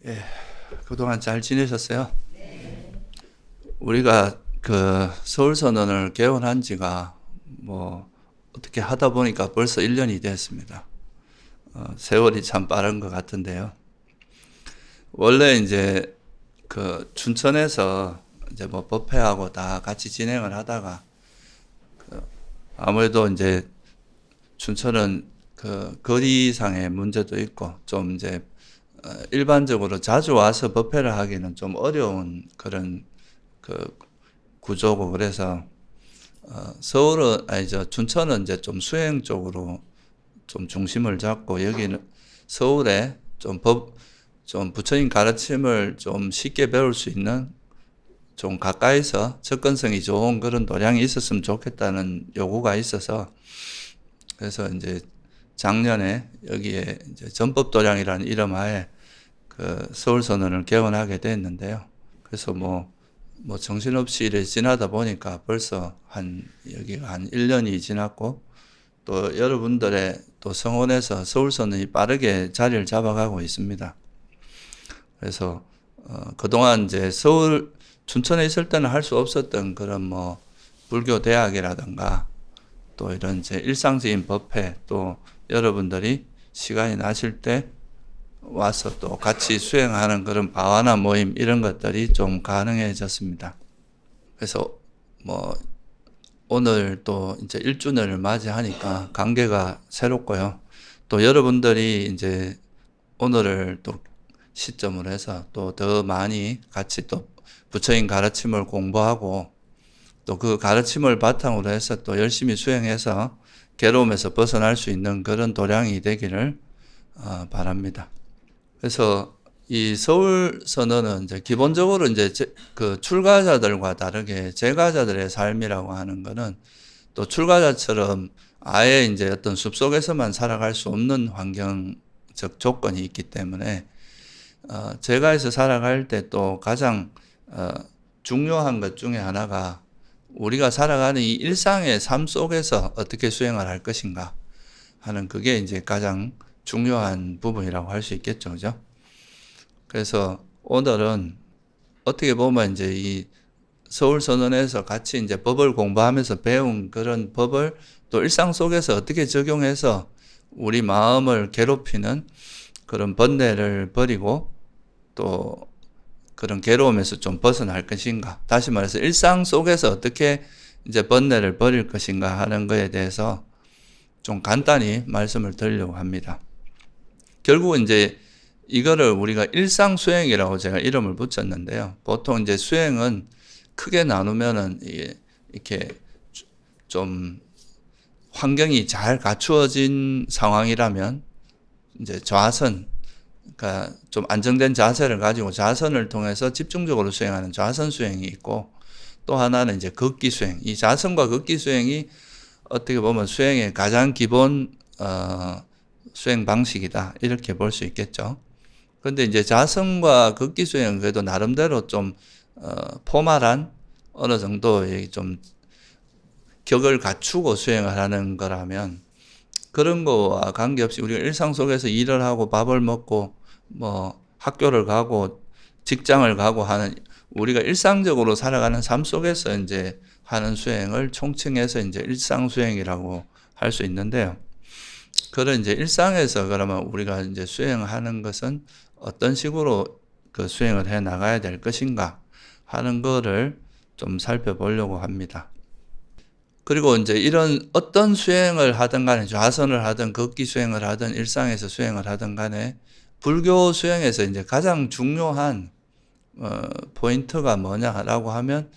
예, 그동안 잘 지내셨어요? 우리가 그 서울선언을 개원한 지가 뭐 어떻게 하다 보니까 벌써 1년이 됐습니다. 세월이 참 빠른 것 같은데요. 원래 이제 그 춘천에서 이제 뭐 법회하고 다 같이 진행을 하다가 아무래도 이제 춘천은 그 거리상의 문제도 있고 좀 이제 일반적으로 자주 와서 법회를 하기는 좀 어려운 그런 그 구조고 그래서 서울은 아니 저 춘천은 이제 좀 수행 쪽으로 좀 중심을 잡고 여기는 서울에 좀 부처님 가르침을 좀 쉽게 배울 수 있는 좀 가까이서 접근성이 좋은 그런 도량이 있었으면 좋겠다는 요구가 있어서 그래서 이제 작년에 여기에 이제 전법도량이라는 이름 하에 그 서울선언을 개원하게 됐는데요. 그래서 뭐 정신없이 이래 지나다 보니까 벌써 여기가 한 1년이 지났고 또 여러분들의 또 성원에서 서울선언이 빠르게 자리를 잡아가고 있습니다. 그래서 그동안 이제 춘천에 있을 때는 할 수 없었던 그런 뭐 불교 대학이라든가 또 이런 이제 일상적인 법회 또 여러분들이 시간이 나실 때 와서 또 같이 수행하는 그런 바와나 모임 이런 것들이 좀 가능해졌습니다. 그래서 뭐 오늘 또 이제 1주년을 맞이하니까 관계가 새롭고요. 또 여러분들이 이제 오늘을 또 시점으로 해서 또 더 많이 같이 또 부처님 가르침을 공부하고 또 그 가르침을 바탕으로 해서 또 열심히 수행해서 괴로움에서 벗어날 수 있는 그런 도량이 되기를 바랍니다. 그래서 이 서울 선언은 이제 기본적으로 이제 그 출가자들과 다르게 재가자들의 삶이라고 하는 거는 또 출가자처럼 아예 이제 어떤 숲속에서만 살아갈 수 없는 환경적 조건이 있기 때문에 재가에서 살아갈 때 또 가장 중요한 것 중에 하나가 우리가 살아가는 이 일상의 삶 속에서 어떻게 수행을 할 것인가 하는 그게 이제 가장 중요한 부분이라고 할 수 있겠죠. 그죠? 그래서 오늘은 어떻게 보면 이제 이 서울선언에서 같이 이제 법을 공부하면서 배운 그런 법을 또 일상 속에서 어떻게 적용해서 우리 마음을 괴롭히는 그런 번뇌를 버리고 또 그런 괴로움에서 좀 벗어날 것인가. 다시 말해서 일상 속에서 어떻게 이제 번뇌를 버릴 것인가 하는 것에 대해서 좀 간단히 말씀을 드리려고 합니다. 결국은 이제 이거를 우리가 일상 수행이라고 제가 이름을 붙였는데요. 보통 이제 수행은 크게 나누면은 이렇게 좀 환경이 잘 갖추어진 상황이라면 이제 좌선, 그러니까 좀 안정된 자세를 가지고 좌선을 통해서 집중적으로 수행하는 좌선 수행이 있고 또 하나는 이제 극기 수행. 이 좌선과 극기 수행이 어떻게 보면 수행의 가장 기본 수행 방식이다 이렇게 볼 수 있겠죠. 그런데 이제 자성과 극기 수행은 그래도 나름대로 좀 포멀한 어느 정도의 좀 격을 갖추고 수행을 하는 거라면 그런 거와 관계없이 우리가 일상 속에서 일을 하고 밥을 먹고 뭐 학교를 가고 직장을 가고 하는 우리가 일상적으로 살아가는 삶 속에서 이제 하는 수행을 총칭해서 이제 일상 수행이라고 할 수 있는데요. 그런 이제 일상에서 그러면 우리가 이제 수행하는 것은 어떤 식으로 그 수행을 해 나가야 될 것인가 하는 거를 좀 살펴보려고 합니다. 그리고 이제 이런 어떤 수행을 하든 간에 좌선을 하든 극기 수행을 하든 일상에서 수행을 하든 간에 불교 수행에서 이제 가장 중요한 포인트가 뭐냐라고 하면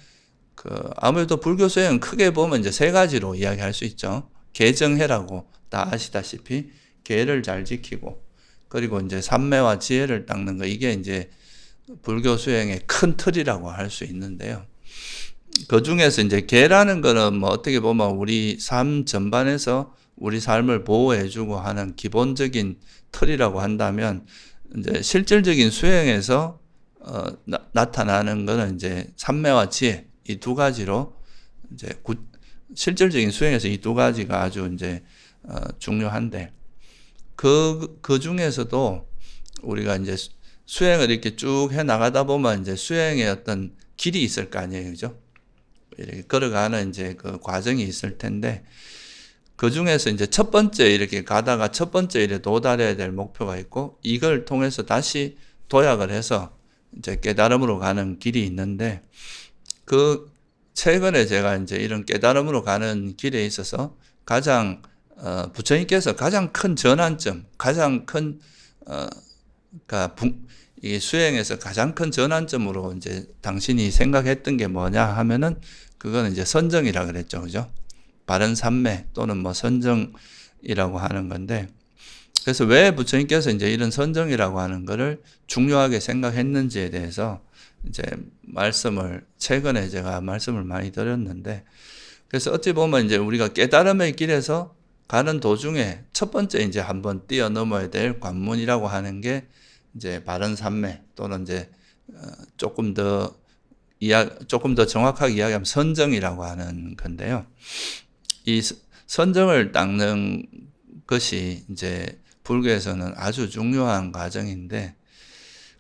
아무래도 불교 수행은 크게 보면 이제 세 가지로 이야기할 수 있죠. 계정해라고 다 아시다시피 계를 잘 지키고 그리고 이제 삼매와 지혜를 닦는 거 이게 이제 불교 수행의 큰 틀이라고 할 수 있는데요. 그 중에서 이제 계라는 거는 뭐 어떻게 보면 우리 삶 전반에서 우리 삶을 보호해주고 하는 기본적인 틀이라고 한다면 이제 실질적인 수행에서 나타나는 거는 이제 삼매와 지혜 이 두 가지로 이제 실질적인 수행에서 이 두 가지가 아주 이제 중요한데 그 중에서도 우리가 이제 수행을 이렇게 쭉 해 나가다 보면 이제 수행의 어떤 길이 있을 거 아니에요. 그죠? 이렇게 걸어가는 이제 그 과정이 있을 텐데, 그 중에서 이제 첫 번째 이렇게 가다가 첫 번째 일에 도달해야 될 목표가 있고, 이걸 통해서 다시 도약을 해서 이제 깨달음으로 가는 길이 있는데, 그 최근에 제가 이제 이런 깨달음으로 가는 길에 있어서 가장 부처님께서 가장 큰 전환점, 가장 큰 그러니까 이 수행에서 가장 큰 전환점으로 이제 당신이 생각했던 게 뭐냐 하면은 그거는 이제 선정이라 그랬죠, 그죠? 바른 삼매 또는 뭐 선정이라고 하는 건데, 그래서 왜 부처님께서 이제 이런 선정이라고 하는 거를 중요하게 생각했는지에 대해서 이제 최근에 제가 말씀을 많이 드렸는데, 그래서 어찌 보면 이제 우리가 깨달음의 길에서 가는 도중에 첫 번째 이제 한번 뛰어넘어야 될 관문이라고 하는 게 이제 바른 삼매 또는 이제 조금 더 정확하게 이야기하면 선정이라고 하는 건데요. 이 선정을 닦는 것이 이제 불교에서는 아주 중요한 과정인데,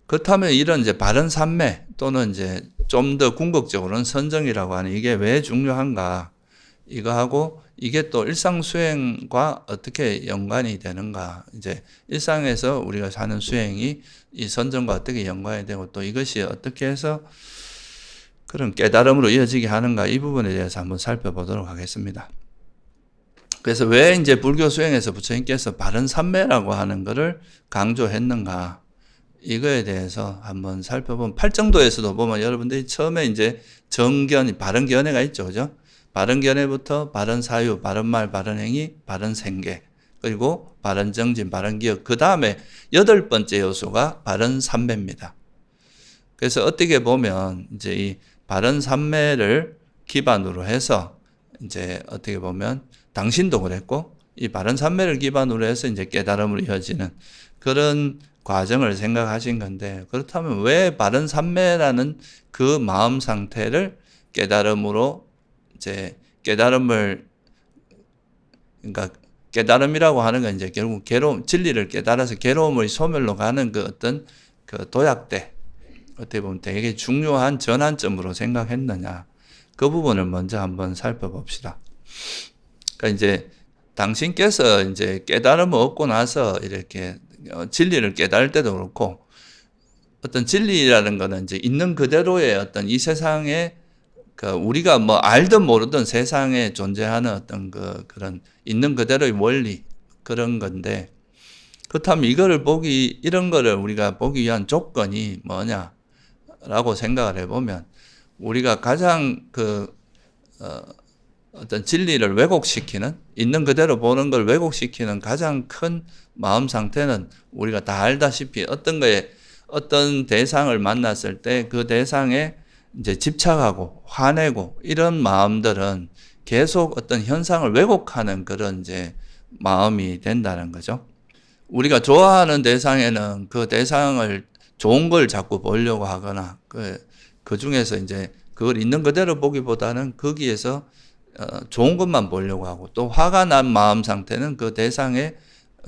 그렇다면 이런 이제 바른 삼매 또는 이제 좀 더 궁극적으로는 선정이라고 하는 이게 왜 중요한가, 이거하고 이게 또 일상 수행과 어떻게 연관이 되는가, 이제 일상에서 우리가 사는 수행이 이 선정과 어떻게 연관이 되고 또 이것이 어떻게 해서 그런 깨달음으로 이어지게 하는가, 이 부분에 대해서 한번 살펴보도록 하겠습니다. 그래서 왜 이제 불교 수행에서 부처님께서 바른 삼매라고 하는 것을 강조했는가, 이거에 대해서 한번 살펴보면, 팔정도에서도 보면 여러분들이 처음에 이제 바른 견해가 있죠, 그죠? 바른 견해부터 바른 사유, 바른 말, 바른 행위, 바른 생계, 그리고 바른 정진, 바른 기억, 그 다음에 8번째 요소가 바른 삼매입니다. 그래서 어떻게 보면 이제 이 바른 삼매를 기반으로 해서 이제 어떻게 보면 당신도 그랬고, 이 바른 삼매를 기반으로 해서 이제 깨달음으로 이어지는 그런 과정을 생각하신 건데, 그렇다면 왜 바른 삼매라는 그 마음 상태를 깨달음으로 이제 깨달음을, 그러니까 깨달음이라고 하는 건 이제 결국 진리를 깨달아서 괴로움의 소멸로 가는 그 어떤 그 도약대, 어떻게 보면 되게 중요한 전환점으로 생각했느냐, 그 부분을 먼저 한번 살펴봅시다. 그러니까 이제 당신께서 이제 깨달음을 얻고 나서 이렇게 진리를 깨달을 때도 그렇고, 어떤 진리라는 거는 이제 있는 그대로의 어떤 이 세상에 우리가 뭐 알든 모르든 세상에 존재하는 어떤 그런 있는 그대로의 원리, 그런 건데, 그렇다면 이런 거를 우리가 보기 위한 조건이 뭐냐라고 생각을 해보면, 우리가 가장 어떤 진리를 왜곡시키는, 있는 그대로 보는 걸 왜곡시키는 가장 큰 마음 상태는 우리가 다 알다시피 어떤 대상을 만났을 때 그 대상에 이제 집착하고 화내고 이런 마음들은 계속 어떤 현상을 왜곡하는 그런 이제 마음이 된다는 거죠. 우리가 좋아하는 대상에는 그 대상을 좋은 걸 자꾸 보려고 하거나 그 중에서 이제 그걸 있는 그대로 보기보다는 거기에서 좋은 것만 보려고 하고, 또 화가 난 마음 상태는 그 대상의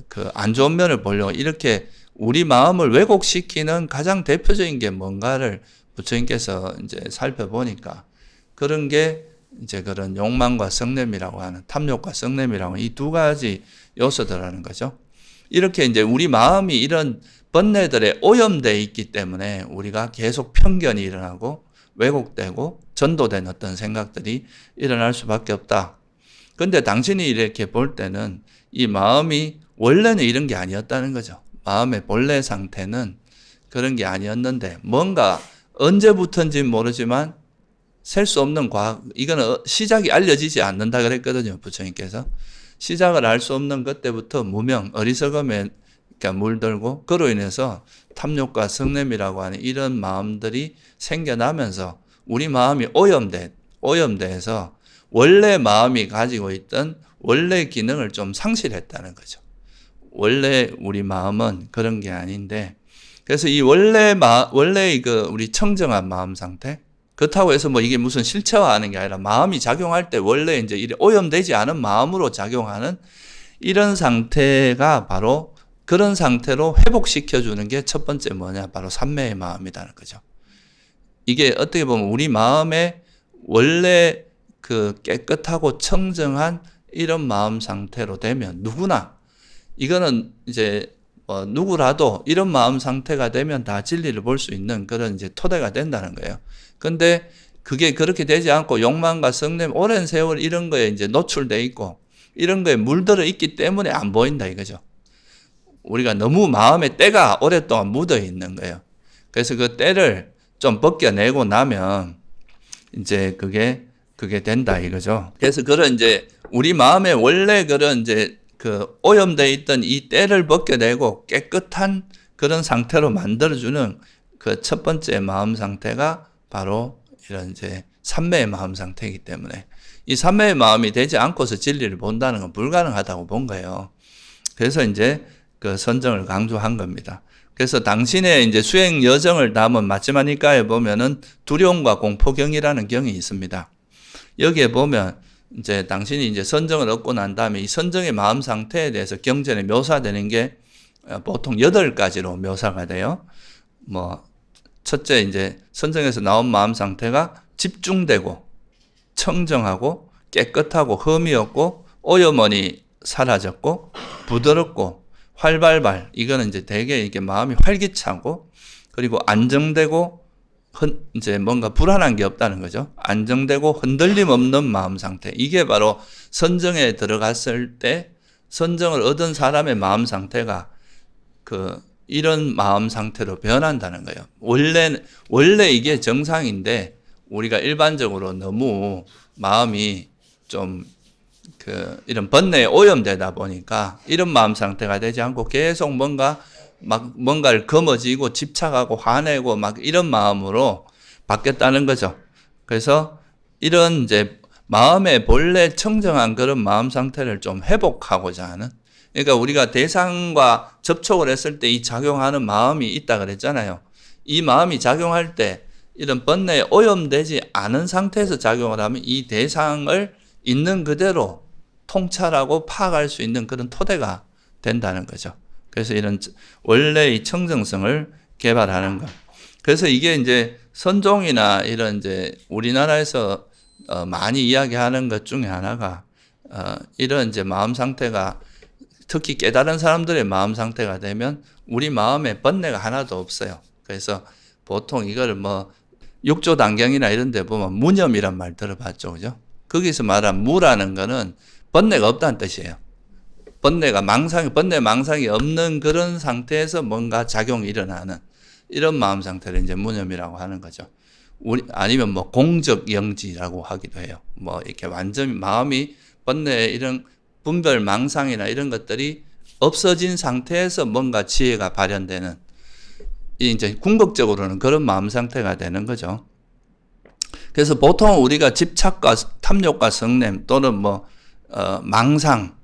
그 안 좋은 면을 보려고, 이렇게 우리 마음을 왜곡시키는 가장 대표적인 게 뭔가를 부처님께서 이제 살펴보니까 그런 게 이제 그런 욕망과 성냄이라고 하는, 탐욕과 성냄이라고 하는 이 두 가지 요소들라는 거죠. 이렇게 이제 우리 마음이 이런 번뇌들에 오염되어 있기 때문에 우리가 계속 편견이 일어나고 왜곡되고 전도된 어떤 생각들이 일어날 수밖에 없다. 그런데 당신이 이렇게 볼 때는 이 마음이 원래는 이런 게 아니었다는 거죠. 마음의 본래 상태는 그런 게 아니었는데, 뭔가 언제부터인지는 모르지만 셀 수 없는 과학, 이거는 시작이 알려지지 않는다 그랬거든요, 부처님께서. 시작을 알 수 없는 그때부터 무명, 어리석음에 물들고, 그로 인해서 탐욕과 성냄이라고 하는 이런 마음들이 생겨나면서 우리 마음이 오염돼서 원래 마음이 가지고 있던 원래 기능을 좀 상실했다는 거죠. 원래 우리 마음은 그런 게 아닌데, 그래서 이 원래 우리 청정한 마음 상태, 그렇다고 해서 뭐 이게 무슨 실체화하는 게 아니라 마음이 작용할 때 원래 이제 오염되지 않은 마음으로 작용하는 이런 상태가 바로 그런 상태로 회복시켜주는 게 첫 번째 뭐냐? 바로 삼매의 마음이라는 거죠. 이게 어떻게 보면 우리 마음의 원래 그 깨끗하고 청정한 이런 마음 상태로 되면 누구나, 이거는 이제 누구라도 이런 마음 상태가 되면 다 진리를 볼 수 있는 그런 이제 토대가 된다는 거예요. 근데 그게 그렇게 되지 않고 욕망과 성냄, 오랜 세월 이런 거에 이제 노출돼 있고 이런 거에 물들어 있기 때문에 안 보인다 이거죠. 우리가 너무 마음에 때가 오랫동안 묻어 있는 거예요. 그래서 그 때를 좀 벗겨내고 나면 이제 그게 된다 이거죠. 그래서 그런 이제 우리 마음에 원래 그런 이제 그 오염되어 있던 이 때를 벗겨내고 깨끗한 그런 상태로 만들어주는 그 첫 번째 마음 상태가 바로 이런 이제 삼매의 마음 상태이기 때문에 이 삼매의 마음이 되지 않고서 진리를 본다는 건 불가능하다고 본 거예요. 그래서 이제 그 선정을 강조한 겁니다. 그래서 당신의 이제 수행 여정을 담은 마지막니까에 보면은 두려움과 공포경이라는 경이 있습니다. 여기에 보면 이제 당신이 이제 선정을 얻고 난 다음에 이 선정의 마음 상태에 대해서 경전에 묘사되는 게 보통 8가지로 묘사가 돼요. 첫째 이제 선정에서 나온 마음 상태가 집중되고 청정하고 깨끗하고 흠이 없고 오염원이 사라졌고 부드럽고 활발발, 이거는 이제 되게 이게 마음이 활기차고 그리고 안정되고 이제 뭔가 불안한 게 없다는 거죠. 안정되고 흔들림 없는 마음 상태. 이게 바로 선정에 들어갔을 때 선정을 얻은 사람의 마음 상태가 이런 마음 상태로 변한다는 거예요. 원래 이게 정상인데 우리가 일반적으로 너무 마음이 좀 이런 번뇌에 오염되다 보니까 이런 마음 상태가 되지 않고 계속 뭔가를 거머쥐고 집착하고 화내고 막 이런 마음으로 바뀌었다는 거죠. 그래서 이런 이제 마음의 본래 청정한 그런 마음 상태를 좀 회복하고자 하는, 그러니까 우리가 대상과 접촉을 했을 때 이 작용하는 마음이 있다 그랬잖아요. 이 마음이 작용할 때 이런 번뇌에 오염되지 않은 상태에서 작용을 하면 이 대상을 있는 그대로 통찰하고 파악할 수 있는 그런 토대가 된다는 거죠. 그래서 이런 원래의 청정성을 개발하는 것. 그래서 이게 이제 선종이나 이런 이제 우리나라에서 많이 이야기하는 것 중에 하나가 이런 이제 마음 상태가 특히 깨달은 사람들의 마음 상태가 되면 우리 마음에 번뇌가 하나도 없어요. 그래서 보통 이거를 육조 단경이나 이런 데 보면 무념이란 말 들어봤죠. 그죠? 거기서 말한 무라는 거는 번뇌가 없다는 뜻이에요. 번뇌 망상이 없는 그런 상태에서 뭔가 작용이 일어나는 이런 마음 상태를 이제 무념이라고 하는 거죠. 아니면 공적 영지라고 하기도 해요. 이렇게 완전히 마음이 번뇌 이런 분별 망상이나 이런 것들이 없어진 상태에서 뭔가 지혜가 발현되는, 이제 궁극적으로는 그런 마음 상태가 되는 거죠. 그래서 보통 우리가 집착과 탐욕과 성냄 또는 망상,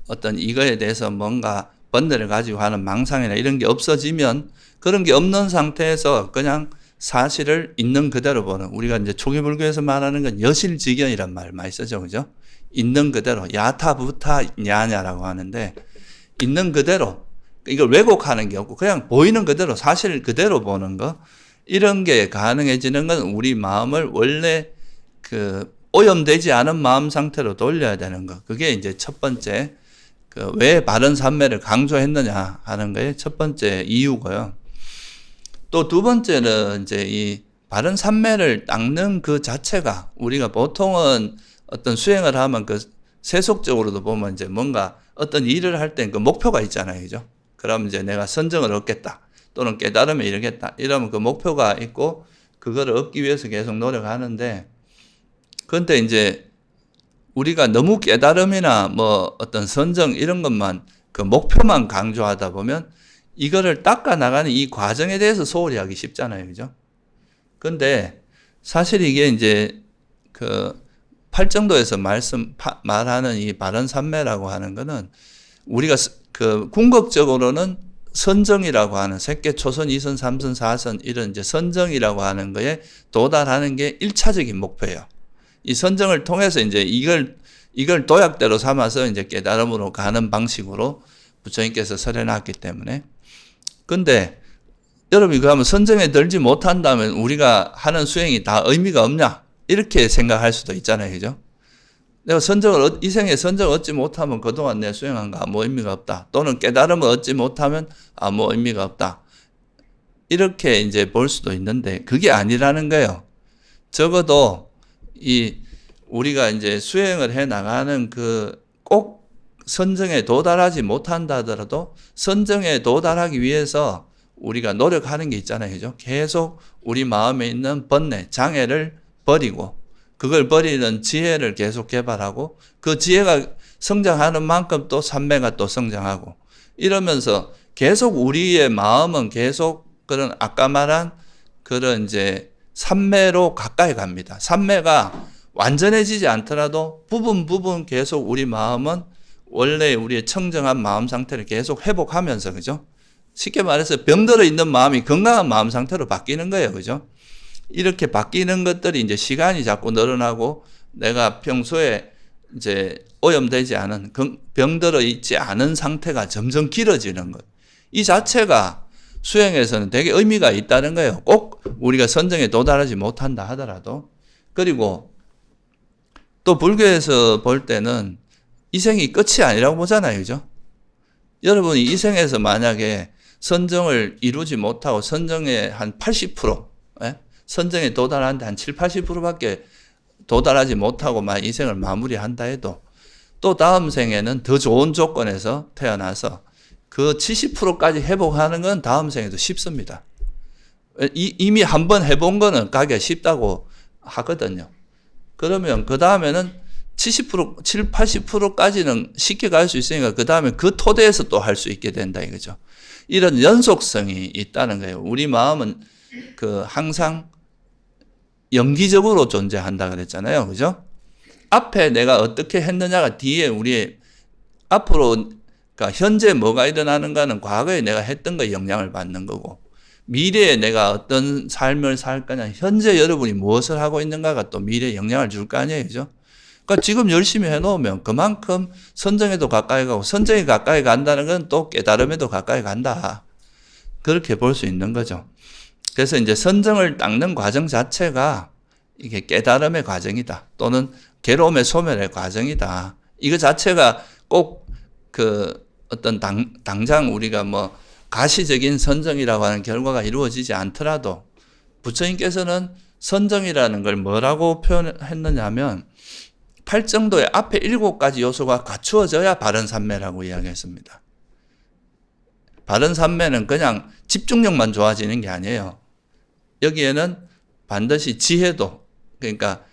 어떤 이거에 대해서 뭔가 번뇌를 가지고 하는 망상이나 이런 게 없어지면 그런 게 없는 상태에서 그냥 사실을 있는 그대로 보는, 우리가 이제 초기 불교에서 말하는 건 여실직연이란 말 많이 쓰죠. 그죠? 있는 그대로, 야타부타 냐냐라고 하는데, 있는 그대로, 이걸 왜곡하는 게 없고 그냥 보이는 그대로, 사실 그대로 보는 거, 이런 게 가능해지는 건 우리 마음을 원래 오염되지 않은 마음 상태로 돌려야 되는 거. 그게 이제 첫 번째, 왜 바른 삼매를 강조했느냐 하는 거의 첫 번째 이유고요. 또 두 번째는 이제 이 바른 삼매를 닦는 그 자체가 우리가 보통은 어떤 수행을 하면 세속적으로도 보면 이제 뭔가 어떤 일을 할 때 그 목표가 있잖아요. 그죠? 그러면 이제 내가 선정을 얻겠다. 또는 깨달음에 이르겠다. 이러면 그 목표가 있고 그거를 얻기 위해서 계속 노력하는데, 그런데 이제 우리가 너무 깨달음이나 어떤 선정 이런 것만 그 목표만 강조하다 보면 이거를 닦아 나가는 이 과정에 대해서 소홀히 하기 쉽잖아요. 그죠? 근데 사실 이게 이제 팔정도에서 말하는 이 바른 삼매라고 하는 거는 우리가 궁극적으로는 선정이라고 하는 색계 초선, 이선, 삼선, 사선 이런 이제 선정이라고 하는 거에 도달하는 게 1차적인 목표예요. 이 선정을 통해서 이제 이걸 도약대로 삼아서 이제 깨달음으로 가는 방식으로 부처님께서 설해놨기 때문에. 근데 여러분이 그러면 선정에 들지 못한다면 우리가 하는 수행이 다 의미가 없냐? 이렇게 생각할 수도 있잖아요. 그죠? 내가 이 생에 선정을 얻지 못하면 그동안 내 수행한 거 아무 의미가 없다. 또는 깨달음을 얻지 못하면 아무 의미가 없다. 이렇게 이제 볼 수도 있는데 그게 아니라는 거예요. 적어도 우리가 이제 수행을 해 나가는 꼭 선정에 도달하지 못한다 하더라도 선정에 도달하기 위해서 우리가 노력하는 게 있잖아요. 그죠? 계속 우리 마음에 있는 번뇌, 장애를 버리고 그걸 버리는 지혜를 계속 개발하고 그 지혜가 성장하는 만큼 또 삼매가 또 성장하고 이러면서 계속 우리의 마음은 계속 그런 아까 말한 그런 이제 삼매로 가까이 갑니다. 삼매가 완전해지지 않더라도 부분 계속 우리 마음은 원래 우리의 청정한 마음 상태를 계속 회복하면서 그죠? 쉽게 말해서 병들어 있는 마음이 건강한 마음 상태로 바뀌는 거예요. 그죠? 이렇게 바뀌는 것들이 이제 시간이 자꾸 늘어나고 내가 평소에 이제 오염되지 않은 병들어 있지 않은 상태가 점점 길어지는 것. 이 자체가 수행에서는 되게 의미가 있다는 거예요. 꼭 우리가 선정에 도달하지 못한다 하더라도. 그리고 또 불교에서 볼 때는 이 생이 끝이 아니라고 보잖아요. 그죠? 여러분이 이 생에서 만약에 선정을 이루지 못하고 선정의 한 80%, 선정에 도달하는데 한 7, 80%밖에 도달하지 못하고 이 생을 마무리한다 해도 또 다음 생에는 더 좋은 조건에서 태어나서 그 70%까지 회복하는 건 다음 생에도 쉽습니다. 이미 한번 해본 거는 가기가 쉽다고 하거든요. 그러면 그 다음에는 70%, 7, 80%까지는 쉽게 갈 수 있으니까 그 다음에 그 토대에서 또 할 수 있게 된다 이거죠. 이런 연속성이 있다는 거예요. 우리 마음은 항상 연기적으로 존재한다 그랬잖아요. 그죠? 앞에 내가 어떻게 했느냐가 뒤에 우리의 앞으로, 그러니까 현재 뭐가 일어나는가는 과거에 내가 했던 거에 영향을 받는 거고, 미래에 내가 어떤 삶을 살 거냐, 현재 여러분이 무엇을 하고 있는가가 또 미래에 영향을 줄 거 아니에요. 그죠? 그러니까 지금 열심히 해놓으면 그만큼 선정에도 가까이 가고, 선정에 가까이 간다는 건 또 깨달음에도 가까이 간다. 그렇게 볼 수 있는 거죠. 그래서 이제 선정을 닦는 과정 자체가 이게 깨달음의 과정이다. 또는 괴로움의 소멸의 과정이다. 이거 자체가 꼭 어떤 당장 우리가 가시적인 선정이라고 하는 결과가 이루어지지 않더라도 부처님께서는 선정이라는 걸 뭐라고 표현했느냐 하면 팔정도의 앞에 7가지 요소가 갖추어져야 바른 삼매라고 이야기했습니다. 바른 삼매는 그냥 집중력만 좋아지는 게 아니에요. 여기에는 반드시 지혜도, 그러니까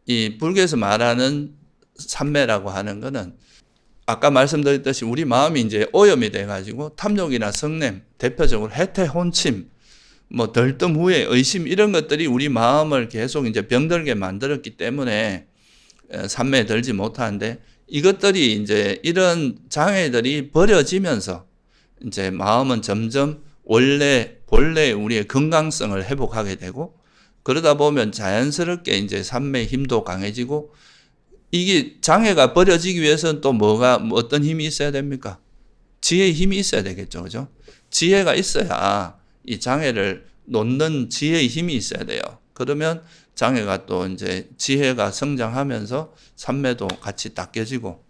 이 불교에서 말하는 삼매라고 하는 거는 아까 말씀드렸듯이 우리 마음이 이제 오염이 돼가지고 탐욕이나 성냄, 대표적으로 해태, 혼침, 덜뜸 후회, 의심 이런 것들이 우리 마음을 계속 이제 병들게 만들었기 때문에 삼매에 들지 못하는데 이것들이 이제 이런 장애들이 버려지면서 이제 마음은 점점 본래 우리의 건강성을 회복하게 되고 그러다 보면 자연스럽게 이제 삼매의 힘도 강해지고 이게 장애가 버려지기 위해서는 또 어떤 힘이 있어야 됩니까? 지혜의 힘이 있어야 되겠죠. 그죠? 지혜가 있어야 이 장애를 놓는 지혜의 힘이 있어야 돼요. 그러면 장애가 또 이제 지혜가 성장하면서 삼매도 같이 닦여지고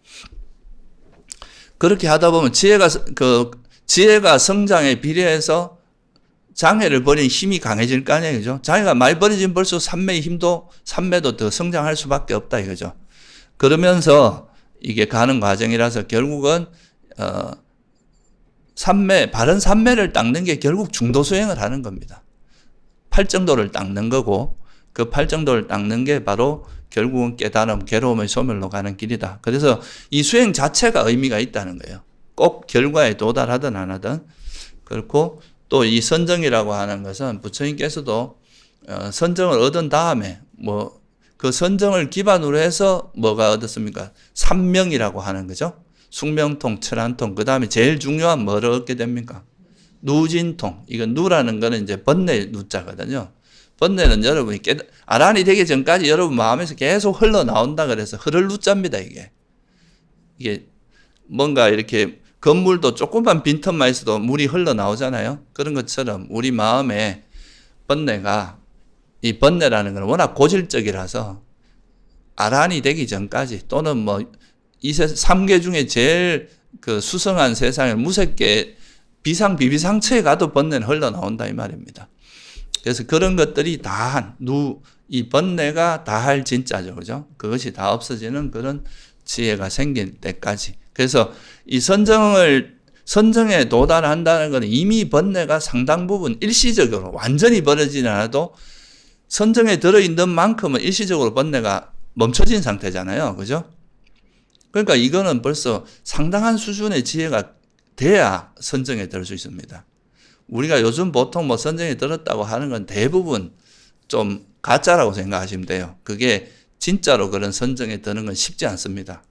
그렇게 하다 보면 지혜가 성장에 비례해서 장애를 버린 힘이 강해질 거 아니에요. 그죠? 장애가 많이 버려지면 벌써 삼매도 더 성장할 수밖에 없다 이거죠. 그러면서 이게 가는 과정이라서 결국은 바른 삼매를 닦는 게 결국 중도 수행을 하는 겁니다. 팔정도를 닦는 거고 그 팔정도를 닦는 게 바로 결국은 깨달음, 괴로움의 소멸로 가는 길이다. 그래서 이 수행 자체가 의미가 있다는 거예요. 꼭 결과에 도달하든 안 하든. 그렇고 또 이 선정이라고 하는 것은 부처님께서도 선정을 얻은 다음에 그 선정을 기반으로 해서 뭐가 얻었습니까? 삼명이라고 하는 거죠. 숙명통, 철안통, 그 다음에 제일 중요한 뭐를 얻게 됩니까? 누진통. 이건 누라는 거는 이제 번뇌 누자거든요. 번뇌는 여러분이 아란이 되기 전까지 여러분 마음에서 계속 흘러나온다 그래서 흐를 누자입니다, 이게 뭔가 이렇게 건물도 조금만 빈틈만 있어도 물이 흘러나오잖아요. 그런 것처럼 우리 마음에 번뇌가, 이 번뇌라는 건 워낙 고질적이라서 아란이 되기 전까지, 또는 뭐 이 3계 중에 제일 그 수성한 세상에 무섭게 비비상처에 가도 번뇌는 흘러나온다 이 말입니다. 그래서 그런 것들이 이 번뇌가 다할 진짜죠. 그죠? 그것이 다 없어지는 그런 지혜가 생길 때까지. 그래서 이 선정에 도달한다는 것은 이미 번뇌가 상당 부분 일시적으로 완전히 버려지지 않아도 선정에 들어있는 만큼은 일시적으로 번뇌가 멈춰진 상태잖아요. 그죠? 그러니까 이거는 벌써 상당한 수준의 지혜가 돼야 선정에 들 수 있습니다. 우리가 요즘 보통 뭐 선정에 들었다고 하는 건 대부분 좀 가짜라고 생각하시면 돼요. 그게 진짜로 그런 선정에 드는 건 쉽지 않습니다.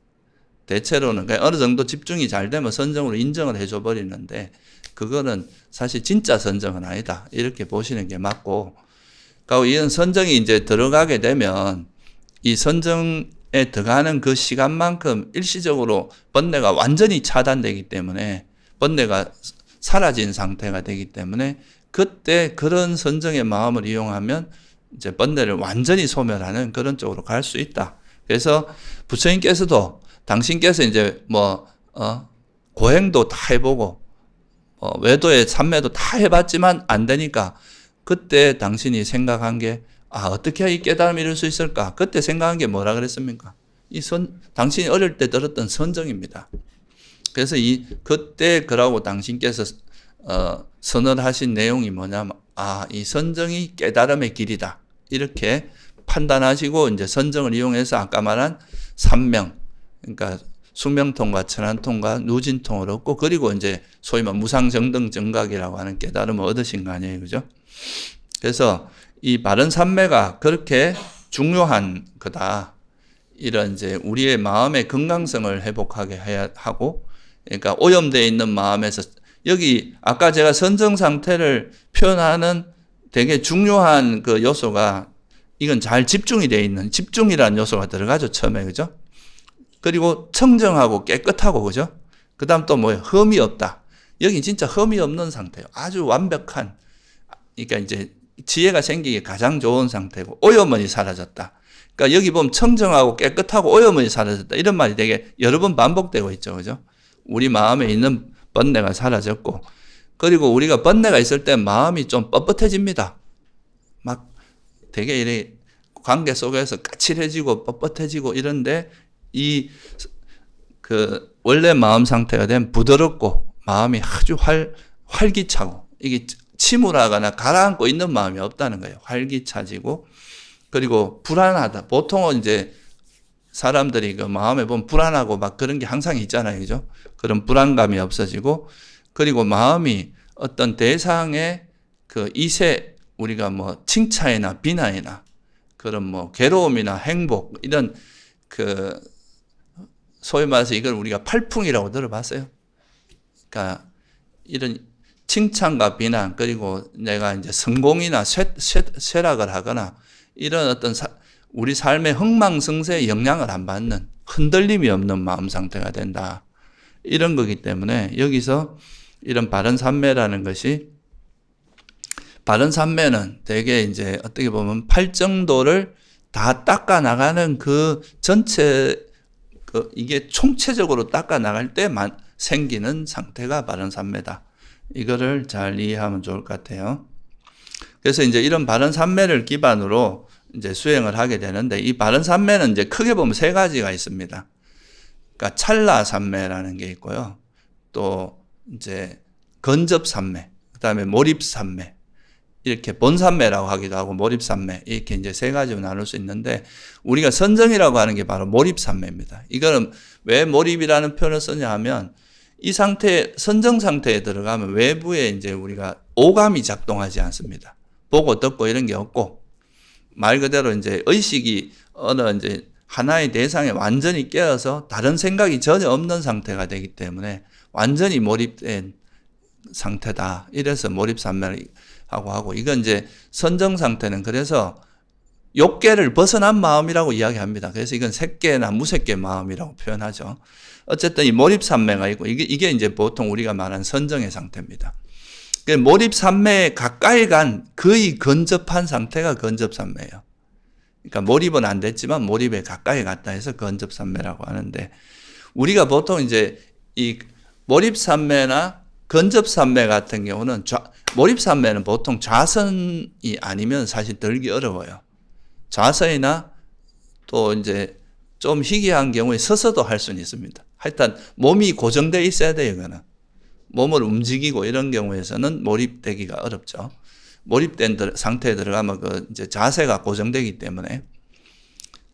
대체로는 그냥 어느 정도 집중이 잘 되면 선정으로 인정을 해줘 버리는데, 그거는 사실 진짜 선정은 아니다, 이렇게 보시는 게 맞고, 그리고 이런 선정이 이제 들어가게 되면 이 선정에 들어가는 그 시간만큼 일시적으로 번뇌가 완전히 차단되기 때문에, 번뇌가 사라진 상태가 되기 때문에, 그때 그런 선정의 마음을 이용하면 이제 번뇌를 완전히 소멸하는 그런 쪽으로 갈 수 있다. 그래서 부처님께서도 당신께서 이제 고행도 다 해보고 외도의 참매도 다 해봤지만 안 되니까, 그때 당신이 생각한 게 어떻게 이 깨달음을 이룰 수 있을까? 그때 생각한 게 뭐라 그랬습니까? 당신이 어릴 때 들었던 선정입니다. 그래서 그때 그러고 당신께서 선언하신 내용이 뭐냐면, 이 선정이 깨달음의 길이다, 이렇게 판단하시고 이제 선정을 이용해서 아까 말한 삼명, 그러니까 숙명통과 천안통과 누진통을 얻고, 그리고 이제 소위 말 무상정등 정각이라고 하는 깨달음을 얻으신 거 아니에요. 그죠? 그래서 이 바른 삼매가 그렇게 중요한 거다. 이런 이제 우리의 마음의 건강성을 회복하게 해야 하고, 그러니까 오염되어 있는 마음에서, 여기 아까 제가 선정 상태를 표현하는 되게 중요한 그 요소가, 이건 잘 집중이 되어 있는, 집중이라는 요소가 들어가죠, 처음에. 그죠? 그리고 청정하고 깨끗하고, 그죠? 그 다음 또 뭐예요? 흠이 없다. 여기 진짜 흠이 없는 상태예요. 아주 완벽한, 그러니까 이제 지혜가 생기기 가장 좋은 상태고, 오염이 사라졌다. 그러니까 여기 보면 청정하고 깨끗하고 오염이 사라졌다, 이런 말이 되게 여러 번 반복되고 있죠. 그죠? 우리 마음에 있는 번뇌가 사라졌고, 그리고 우리가 번뇌가 있을 때 마음이 좀 뻣뻣해집니다. 막 되게 이래 관계 속에서 까칠해지고 뻣뻣해지고 이런데, 원래 마음 상태가 되면 부드럽고 마음이 아주 활기차고, 이게 침울하거나 가라앉고 있는 마음이 없다는 거예요. 활기차지고, 그리고 불안하다. 보통은 이제 사람들이 그 마음에 보면 불안하고 막 그런 게 항상 있잖아요. 그죠? 그런 불안감이 없어지고, 그리고 마음이 어떤 대상의 우리가 뭐 칭찬이나 비난이나 그런 뭐 괴로움이나 행복, 이런 소위 말해서 이걸 우리가 팔풍이라고 들어봤어요. 그러니까 이런 칭찬과 비난, 그리고 내가 이제 성공이나 쇠락을 하거나 이런 어떤 우리 삶의 흥망성쇠에 영향을 안 받는, 흔들림이 없는 마음 상태가 된다, 이런 거기 때문에, 여기서 이런 바른 삼매라는 것이, 바른 삼매는 되게 이제 어떻게 보면 팔정도를 다 닦아 나가는 그 전체, 이게 총체적으로 닦아 나갈 때만 생기는 상태가 바른 삼매다. 이거를 잘 이해하면 좋을 것 같아요. 그래서 이제 이런 바른 삼매를 기반으로 이제 수행을 하게 되는데, 이 바른 삼매는 이제 크게 보면 세 가지가 있습니다. 그러니까 찰나 삼매라는 게 있고요. 또 이제 건접 삼매, 그다음에 몰입 삼매, 이렇게 본삼매라고 하기도 하고 몰입삼매, 이렇게 이제 세 가지로 나눌 수 있는데, 우리가 선정이라고 하는 게 바로 몰입삼매입니다. 이거는 왜 몰입이라는 표현을 쓰냐 하면, 이 상태, 선정 상태에 들어가면 외부에 이제 우리가 오감이 작동하지 않습니다. 보고 듣고 이런 게 없고, 말 그대로 이제 의식이 어느 이제 하나의 대상에 완전히 깨어서 다른 생각이 전혀 없는 상태가 되기 때문에 완전히 몰입된 상태다. 이래서 몰입삼매를 하고, 이건 이제 선정 상태는 그래서 욕계를 벗어난 마음이라고 이야기합니다. 그래서 이건 색계나 무색계 마음이라고 표현하죠. 어쨌든 이 몰입산매가 있고 이게 이제 보통 우리가 말하는 선정의 상태입니다. 몰입산매에 가까이 간 거의 근접한 상태가 근접산매예요. 그러니까 몰입은 안 됐지만 몰입에 가까이 갔다 해서 근접산매라고 하는데, 우리가 보통 이제 이 몰입산매나 근접산매 같은 경우는 몰입산매는 보통 좌선이 아니면 사실 들기 어려워요. 좌선이나 또 이제 좀 희귀한 경우에 서서도 할 수는 있습니다. 하여튼 몸이 고정되어 있어야 돼요, 이거는. 몸을 움직이고 이런 경우에서는 몰입되기가 어렵죠. 몰입된 상태에 들어가면 그 이제 자세가 고정되기 때문에.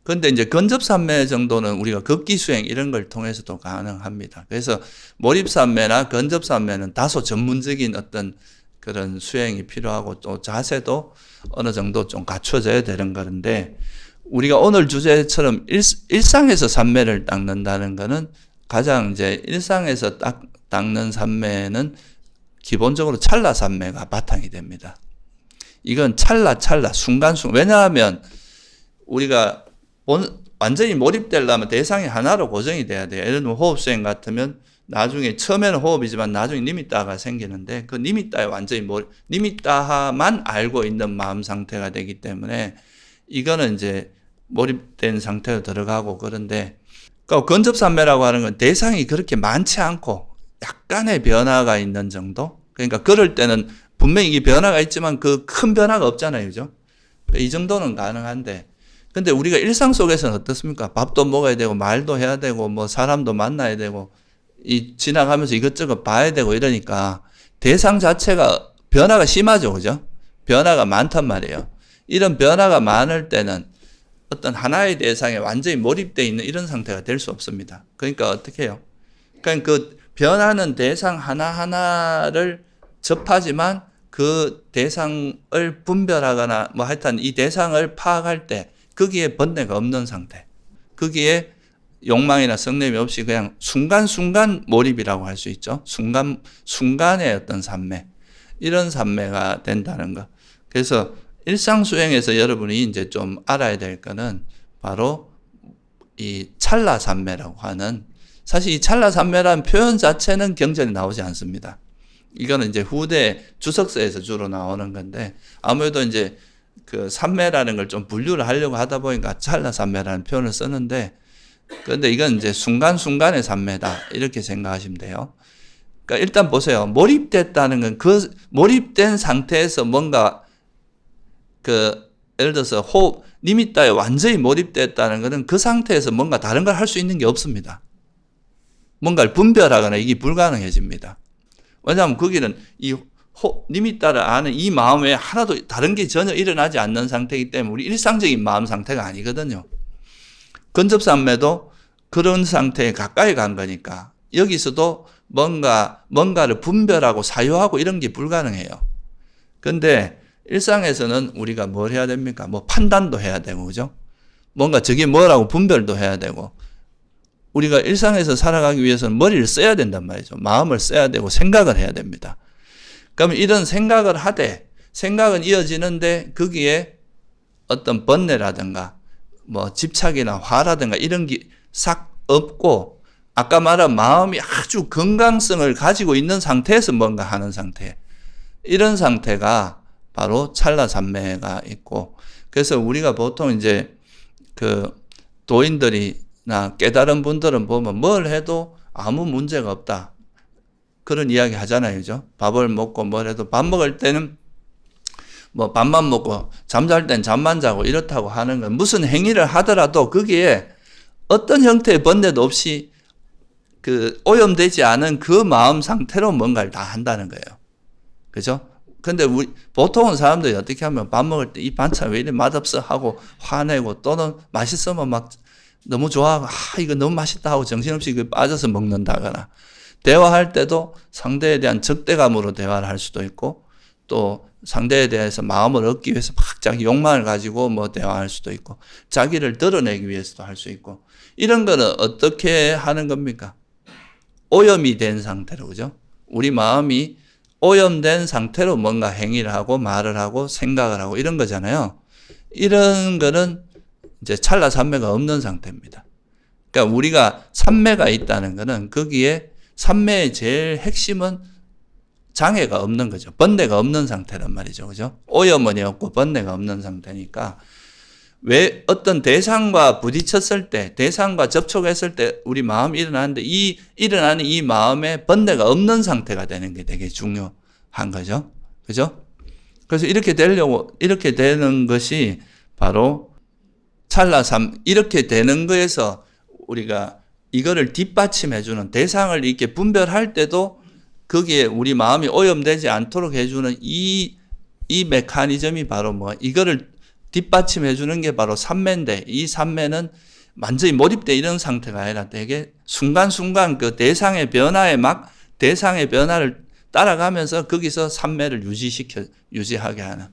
근데 이제 근접산매 정도는 우리가 걷기 수행 이런 걸 통해서도 가능합니다. 그래서 몰입산매나 근접산매는 다소 전문적인 어떤 그런 수행이 필요하고 또 자세도 어느 정도 좀 갖춰져야 되는 건데, 우리가 오늘 주제처럼 일상에서 산매를 닦는다는 거는 가장 이제 일상에서 닦는 산매는 기본적으로 찰나산매가 바탕이 됩니다. 이건 찰나 순간순간. 왜냐하면 우리가 완전히 몰입되려면 대상이 하나로 고정이 돼야 돼요. 예를 들면 호흡수행 같으면 나중에 처음에는 호흡이지만 나중에 니미따가 생기는데, 그 니미따에 완전히 니미따만 알고 있는 마음 상태가 되기 때문에 이거는 이제 몰입된 상태로 들어가고. 그런데 그러니까 근접산매라고 하는 건 대상이 그렇게 많지 않고 약간의 변화가 있는 정도. 그러니까 그럴 때는 분명히 이게 변화가 있지만 그 큰 변화가 없잖아요, 그죠? 이 정도는 가능한데, 근데 우리가 일상 속에서는 어떻습니까? 밥도 먹어야 되고 말도 해야 되고 뭐 사람도 만나야 되고 지나가면서 이것저것 봐야 되고 이러니까 대상 자체가 변화가 심하죠, 그죠? 변화가 많단 말이에요. 이런 변화가 많을 때는 어떤 하나의 대상에 완전히 몰입되어 있는 이런 상태가 될 수 없습니다. 그러니까 어떻게 해요? 그러니까 그 변하는 대상 하나하나를 접하지만 그 대상을 분별하거나 뭐 하여튼 이 대상을 파악할 때 거기에 번뇌가 없는 상태, 거기에 욕망이나 성냄이 없이 그냥 순간순간 몰입이라고 할 수 있죠. 순간의 어떤 산매, 이런 산매가 된다는 거. 그래서 일상 수행에서 여러분이 이제 좀 알아야 될 거는 바로 이 찰나산매라고 하는, 사실 이 찰나산매라는 표현 자체는 경전에 나오지 않습니다. 이거는 이제 후대 주석서에서 주로 나오는 건데, 아무래도 이제 그 산매라는 걸 좀 분류를 하려고 하다 보니까 찰나산매라는 표현을 쓰는데, 그런데 이건 이제 순간순간의 산매다, 이렇게 생각하시면 돼요. 그러니까 일단 보세요. 몰입됐다는 건 그 몰입된 상태에서 뭔가 예를 들어서 호흡, 니미따에 완전히 몰입됐다는 것은 그 상태에서 뭔가 다른 걸 할 수 있는 게 없습니다. 뭔가를 분별하거나 이게 불가능해집니다. 왜냐하면 거기는 니미따를 아는 이 마음 외에 하나도 다른 게 전혀 일어나지 않는 상태이기 때문에 우리 일상적인 마음 상태가 아니거든요. 근접산매도 그런 상태에 가까이 간 거니까 여기서도 뭔가를 분별하고 사유하고 이런 게 불가능해요. 근데 일상에서는 우리가 뭘 해야 됩니까? 뭐 판단도 해야 되고, 그죠? 뭔가 저게 뭐라고 분별도 해야 되고, 우리가 일상에서 살아가기 위해서는 머리를 써야 된단 말이죠. 마음을 써야 되고 생각을 해야 됩니다. 그러면 이런 생각을 하되, 생각은 이어지는데 거기에 어떤 번뇌라든가 뭐 집착이나 화라든가 이런 게 싹 없고, 아까 말한 마음이 아주 건강성을 가지고 있는 상태에서 뭔가 하는 상태, 이런 상태가 바로 찰나산매가 있고, 그래서 우리가 보통 이제 그 도인들이나 깨달은 분들은 보면 뭘 해도 아무 문제가 없다, 그런 이야기 하잖아요, 그죠? 밥을 먹고 뭘 해도 밥 먹을 때는 뭐 밥만 먹고 잠잘 땐 잠만 자고 이렇다고 하는 건, 무슨 행위를 하더라도 거기에 어떤 형태의 번뇌도 없이 그 오염되지 않은 그 마음 상태로 뭔가를 다 한다는 거예요. 그죠? 근데 보통은 사람들이 어떻게 하면 밥 먹을 때 이 반찬 왜 이래 맛없어 하고 화내고, 또는 맛있으면 막 너무 좋아하고 이거 너무 맛있다 하고 정신없이 그 빠져서 먹는다거나, 대화할 때도 상대에 대한 적대감으로 대화를 할 수도 있고, 또 상대에 대해서 마음을 얻기 위해서 막 자기 욕망을 가지고 뭐 대화할 수도 있고, 자기를 드러내기 위해서도 할 수 있고, 이런 거는 어떻게 하는 겁니까? 오염이 된 상태로, 그죠? 우리 마음이 오염된 상태로 뭔가 행위를 하고 말을 하고 생각을 하고 이런 거잖아요. 이런 거는 이제 찰나 삼매가 없는 상태입니다. 그러니까 우리가 삼매가 있다는 거는 거기에 삼매의 제일 핵심은 장애가 없는 거죠. 번뇌가 없는 상태란 말이죠. 그죠? 오염원이 없고 번뇌가 없는 상태니까 왜 어떤 대상과 부딪혔을 때, 대상과 접촉했을 때 우리 마음이 일어나는데 일어나는 이 마음에 번뇌가 없는 상태가 되는 게 되게 중요한 거죠. 그죠? 그래서 이렇게 되는 것이 바로 찰나삼, 이렇게 되는 거에서 우리가 이거를 뒷받침해주는 대상을 이렇게 분별할 때도 거기에 우리 마음이 오염되지 않도록 해주는 이 메커니즘이 바로 이거를 뒷받침해주는 게 바로 삼매인데, 이 삼매는 완전히 몰입돼 이런 상태가 아니라 되게 순간순간 그 대상의 변화를 따라가면서 거기서 삼매를 유지하게 하는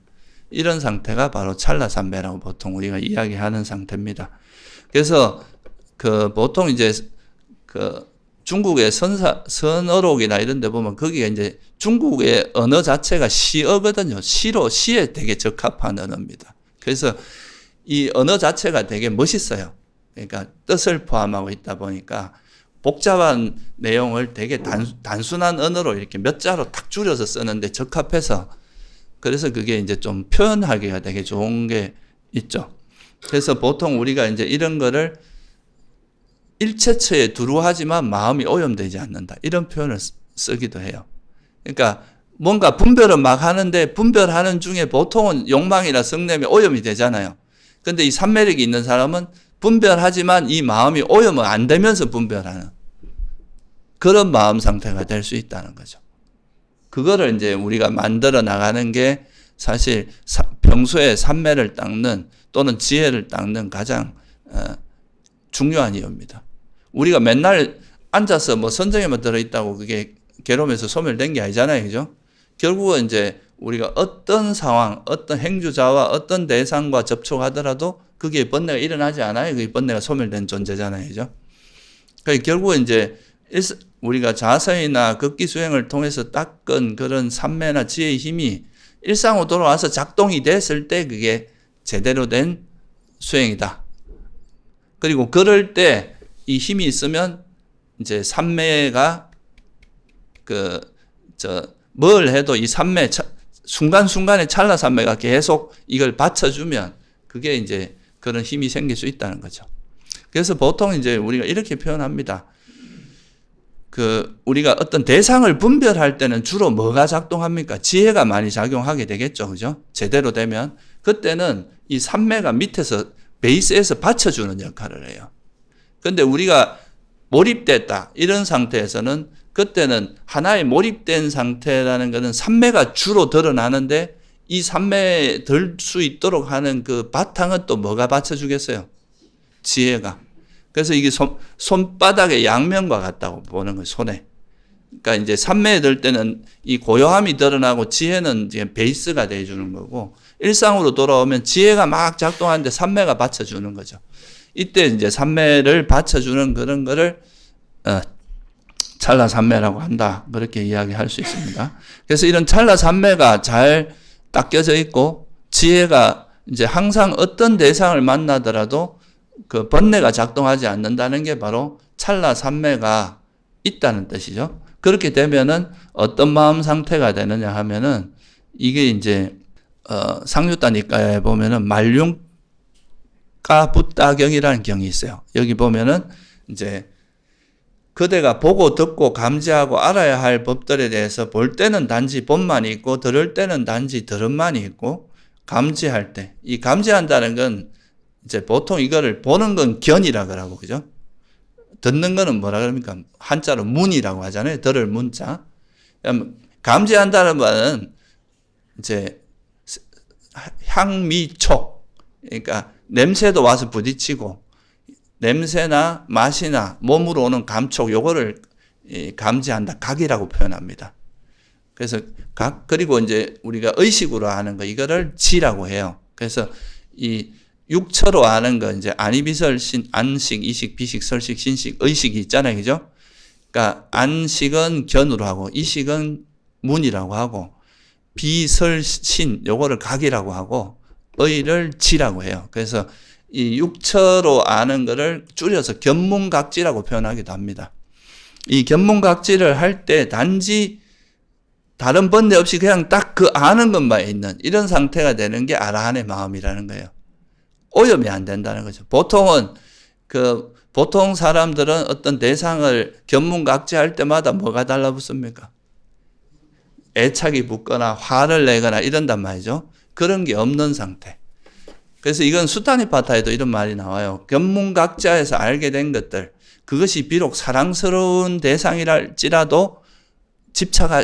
이런 상태가 바로 찰나삼매라고 보통 우리가 이야기하는 상태입니다. 그래서 보통 이제 중국의 선어록이나 이런 데 보면 거기가 이제 중국의 언어 자체가 시어거든요. 시에 되게 적합한 언어입니다. 그래서 이 언어 자체가 되게 멋있어요. 그러니까 뜻을 포함하고 있다 보니까 복잡한 내용을 되게 단순한 언어로 이렇게 몇 자로 탁 줄여서 쓰는데 적합해서, 그래서 그게 이제 좀 표현하기가 되게 좋은 게 있죠. 그래서 보통 우리가 이제 이런 거를 일체처에 두루하지만 마음이 오염되지 않는다, 이런 표현을 쓰기도 해요. 그러니까 뭔가 분별은 막 하는데 분별하는 중에 보통은 욕망이나 성냄이 오염이 되잖아요. 근데 이 삼매력이 있는 사람은 분별하지만 이 마음이 오염은 안 되면서 분별하는 그런 마음 상태가 될 수 있다는 거죠. 그거를 이제 우리가 만들어 나가는 게 사실 평소에 삼매를 닦는 또는 지혜를 닦는 가장 중요한 이유입니다. 우리가 맨날 앉아서 선정에만 들어있다고 그게 괴로움에서 소멸된 게 아니잖아요. 그죠? 결국은 이제 우리가 어떤 상황, 어떤 행주자와 어떤 대상과 접촉하더라도 그게 번뇌가 일어나지 않아요. 그게 번뇌가 소멸된 존재잖아요. 그죠? 그러니까 결국은 이제 우리가 자서이나 극기 수행을 통해서 닦은 그런 삼매나 지혜의 힘이 일상으로 돌아와서 작동이 됐을 때 그게 제대로 된 수행이다. 그리고 그럴 때 이 힘이 있으면 이제 삼매가 뭘 해도 이 삼매, 순간순간의 찰나 삼매가 계속 이걸 받쳐주면 그게 이제 그런 힘이 생길 수 있다는 거죠. 그래서 보통 이제 우리가 이렇게 표현합니다. 우리가 어떤 대상을 분별할 때는 주로 뭐가 작동합니까? 지혜가 많이 작용하게 되겠죠. 그죠? 제대로 되면. 그때는 이 삼매가 밑에서 베이스에서 받쳐주는 역할을 해요. 근데 우리가 몰입됐다, 이런 상태에서는 그때는 하나에 몰입된 상태라는 것은 삼매가 주로 드러나는데 이 삼매에 들 수 있도록 하는 그 바탕은 또 뭐가 받쳐주겠어요? 지혜가. 그래서 이게 손바닥의 양면과 같다고 보는 거예요, 손에. 그러니까 이제 삼매에 들 때는 이 고요함이 드러나고 지혜는 이제 베이스가 돼주는 거고, 일상으로 돌아오면 지혜가 막 작동하는데 삼매가 받쳐주는 거죠. 이때 이제 삼매를 받쳐주는 그런 거를 찰나 삼매라고 한다, 그렇게 이야기할 수 있습니다. 그래서 이런 찰나 삼매가 잘 닦여져 있고 지혜가 이제 항상 어떤 대상을 만나더라도 그 번뇌가 작동하지 않는다는 게 바로 찰나 삼매가 있다는 뜻이죠. 그렇게 되면은 어떤 마음 상태가 되느냐 하면은 이게 이제 상유따니까에 보면은 말륜가 붓다경이라는 경이 있어요. 여기 보면은 이제 그대가 보고 듣고 감지하고 알아야 할 법들에 대해서 볼 때는 단지 본만이 있고 들을 때는 단지 들음만이 있고, 감지할 때, 이 감지한다는 건 이제 보통 이거를 보는 건 견이라 그러고, 그죠? 듣는 거는 뭐라 그럽니까? 한자로 문이라고 하잖아요. 들을 문자. 감지한다는 말은 이제 향미촉, 그러니까 냄새도 와서 부딪히고 냄새나 맛이나 몸으로 오는 감촉, 요거를 감지한다, 각이라고 표현합니다. 그래서 각, 그리고 이제 우리가 의식으로 아는 거, 이거를 지라고 해요. 그래서 이 육처로 아는 거, 이제 안이비설신, 안식, 이식, 비식, 설식, 신식, 의식이 있잖아요. 그죠? 그러니까 안식은 견으로 하고 이식은 문이라고 하고 비설신, 요거를 각이라고 하고 의를 지라고 해요. 그래서 이 육처로 아는 것을 줄여서 견문각지라고 표현하기도 합니다. 이 견문각지를 할 때 단지 다른 번뇌 없이 그냥 딱 그 아는 것만 있는 이런 상태가 되는 게 아라한의 마음이라는 거예요. 오염이 안 된다는 거죠. 보통 사람들은 어떤 대상을 견문각지할 때마다 뭐가 달라붙습니까? 애착이 붙거나 화를 내거나 이런단 말이죠. 그런 게 없는 상태. 그래서 이건 수타니파타에도 이런 말이 나와요. 견문각자에서 알게 된 것들, 그것이 비록 사랑스러운 대상이랄지라도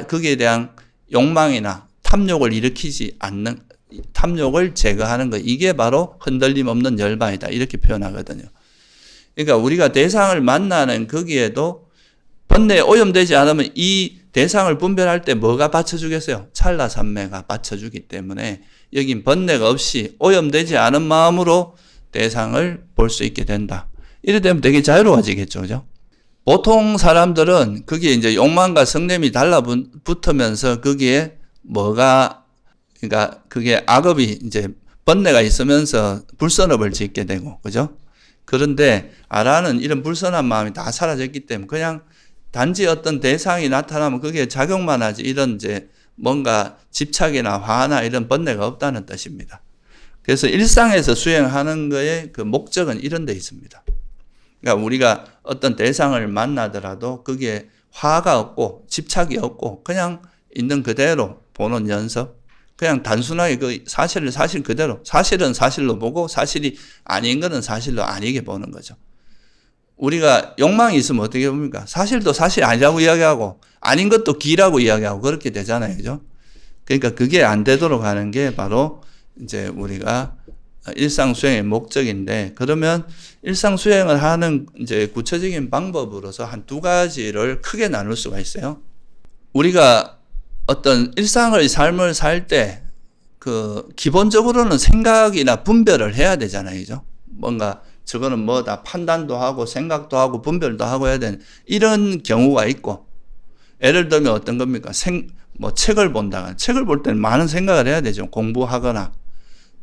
거기에 대한 욕망이나 탐욕을 일으키지 않는, 탐욕을 제거하는 것, 이게 바로 흔들림 없는 열반이다. 이렇게 표현하거든요. 그러니까 우리가 대상을 만나는 거기에도 번뇌에 오염되지 않으면 이 대상을 분별할 때 뭐가 받쳐주겠어요? 찰나산매가 받쳐주기 때문에 여긴 번뇌가 없이 오염되지 않은 마음으로 대상을 볼 수 있게 된다. 이래 되면 되게 자유로워지겠죠. 그죠? 보통 사람들은 거기에 이제 욕망과 성냄이 달라붙으면서 거기에 그러니까 그게 악업이 이제 번뇌가 있으면서 불선업을 짓게 되고, 그죠? 그런데 아라는 이런 불선한 마음이 다 사라졌기 때문에 그냥 단지 어떤 대상이 나타나면 거기에 작용만 하지 이런 이제 뭔가 집착이나 화나 이런 번뇌가 없다는 뜻입니다. 그래서 일상에서 수행하는 거의 그 목적은 이런 데 있습니다. 그러니까 우리가 어떤 대상을 만나더라도 거기에 화가 없고 집착이 없고 그냥 있는 그대로 보는 연습. 그냥 단순하게 그 사실을 사실 그대로, 사실은 사실로 보고 사실이 아닌 거는 사실로 아니게 보는 거죠. 우리가 욕망이 있으면 어떻게 봅니까? 사실도 사실 아니라고 이야기하고 아닌 것도 기라고 이야기하고 그렇게 되잖아요. 그죠? 그러니까 그게 안 되도록 하는 게 바로 이제 우리가 일상 수행의 목적인데, 그러면 일상 수행을 하는 이제 구체적인 방법으로서 한 두 가지를 크게 나눌 수가 있어요. 우리가 어떤 일상의 삶을 살 때 기본적으로는 생각이나 분별을 해야 되잖아요. 그죠? 뭔가 저거는 뭐다 판단도 하고 생각도 하고 분별도 하고 해야 되는 이런 경우가 있고, 예를 들면 어떤 겁니까? 책을 본다거나, 책을 볼 때는 많은 생각을 해야 되죠. 공부하거나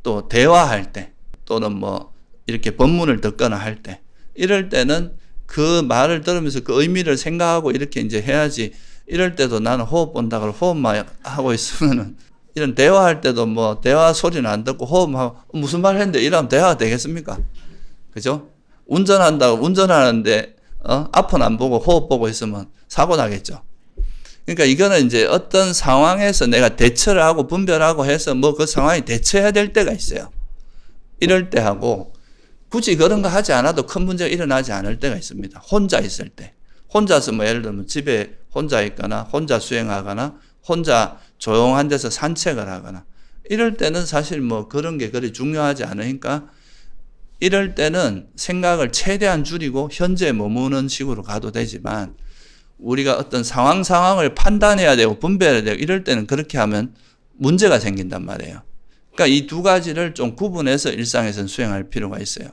또 대화할 때 또는 뭐 이렇게 법문을 듣거나 할 때, 이럴 때는 그 말을 들으면서 그 의미를 생각하고 이렇게 이제 해야지. 이럴 때도 나는 호흡 본다고 호흡만 하고 있으면은, 이런 대화할 때도 뭐 대화 소리는 안 듣고 호흡하고 무슨 말 했는데 이러면 대화가 되겠습니까? 그죠? 운전하는데 앞은 안 보고 호흡 보고 있으면 사고 나겠죠. 그러니까 이거는 이제 어떤 상황에서 내가 대처를 하고 분별하고 해서 뭐 그 상황에 대처해야 될 때가 있어요. 이럴 때 하고, 굳이 그런 거 하지 않아도 큰 문제가 일어나지 않을 때가 있습니다. 혼자 있을 때. 혼자서 뭐 예를 들면 집에 혼자 있거나 혼자 수행하거나 혼자 조용한 데서 산책을 하거나 이럴 때는 사실 뭐 그런 게 그리 중요하지 않으니까, 이럴 때는 생각을 최대한 줄이고 현재에 머무는 식으로 가도 되지만, 우리가 어떤 상황을 판단해야 되고 분별해야 되고 이럴 때는 그렇게 하면 문제가 생긴단 말이에요. 그러니까 이 두 가지를 좀 구분해서 일상에서는 수행할 필요가 있어요.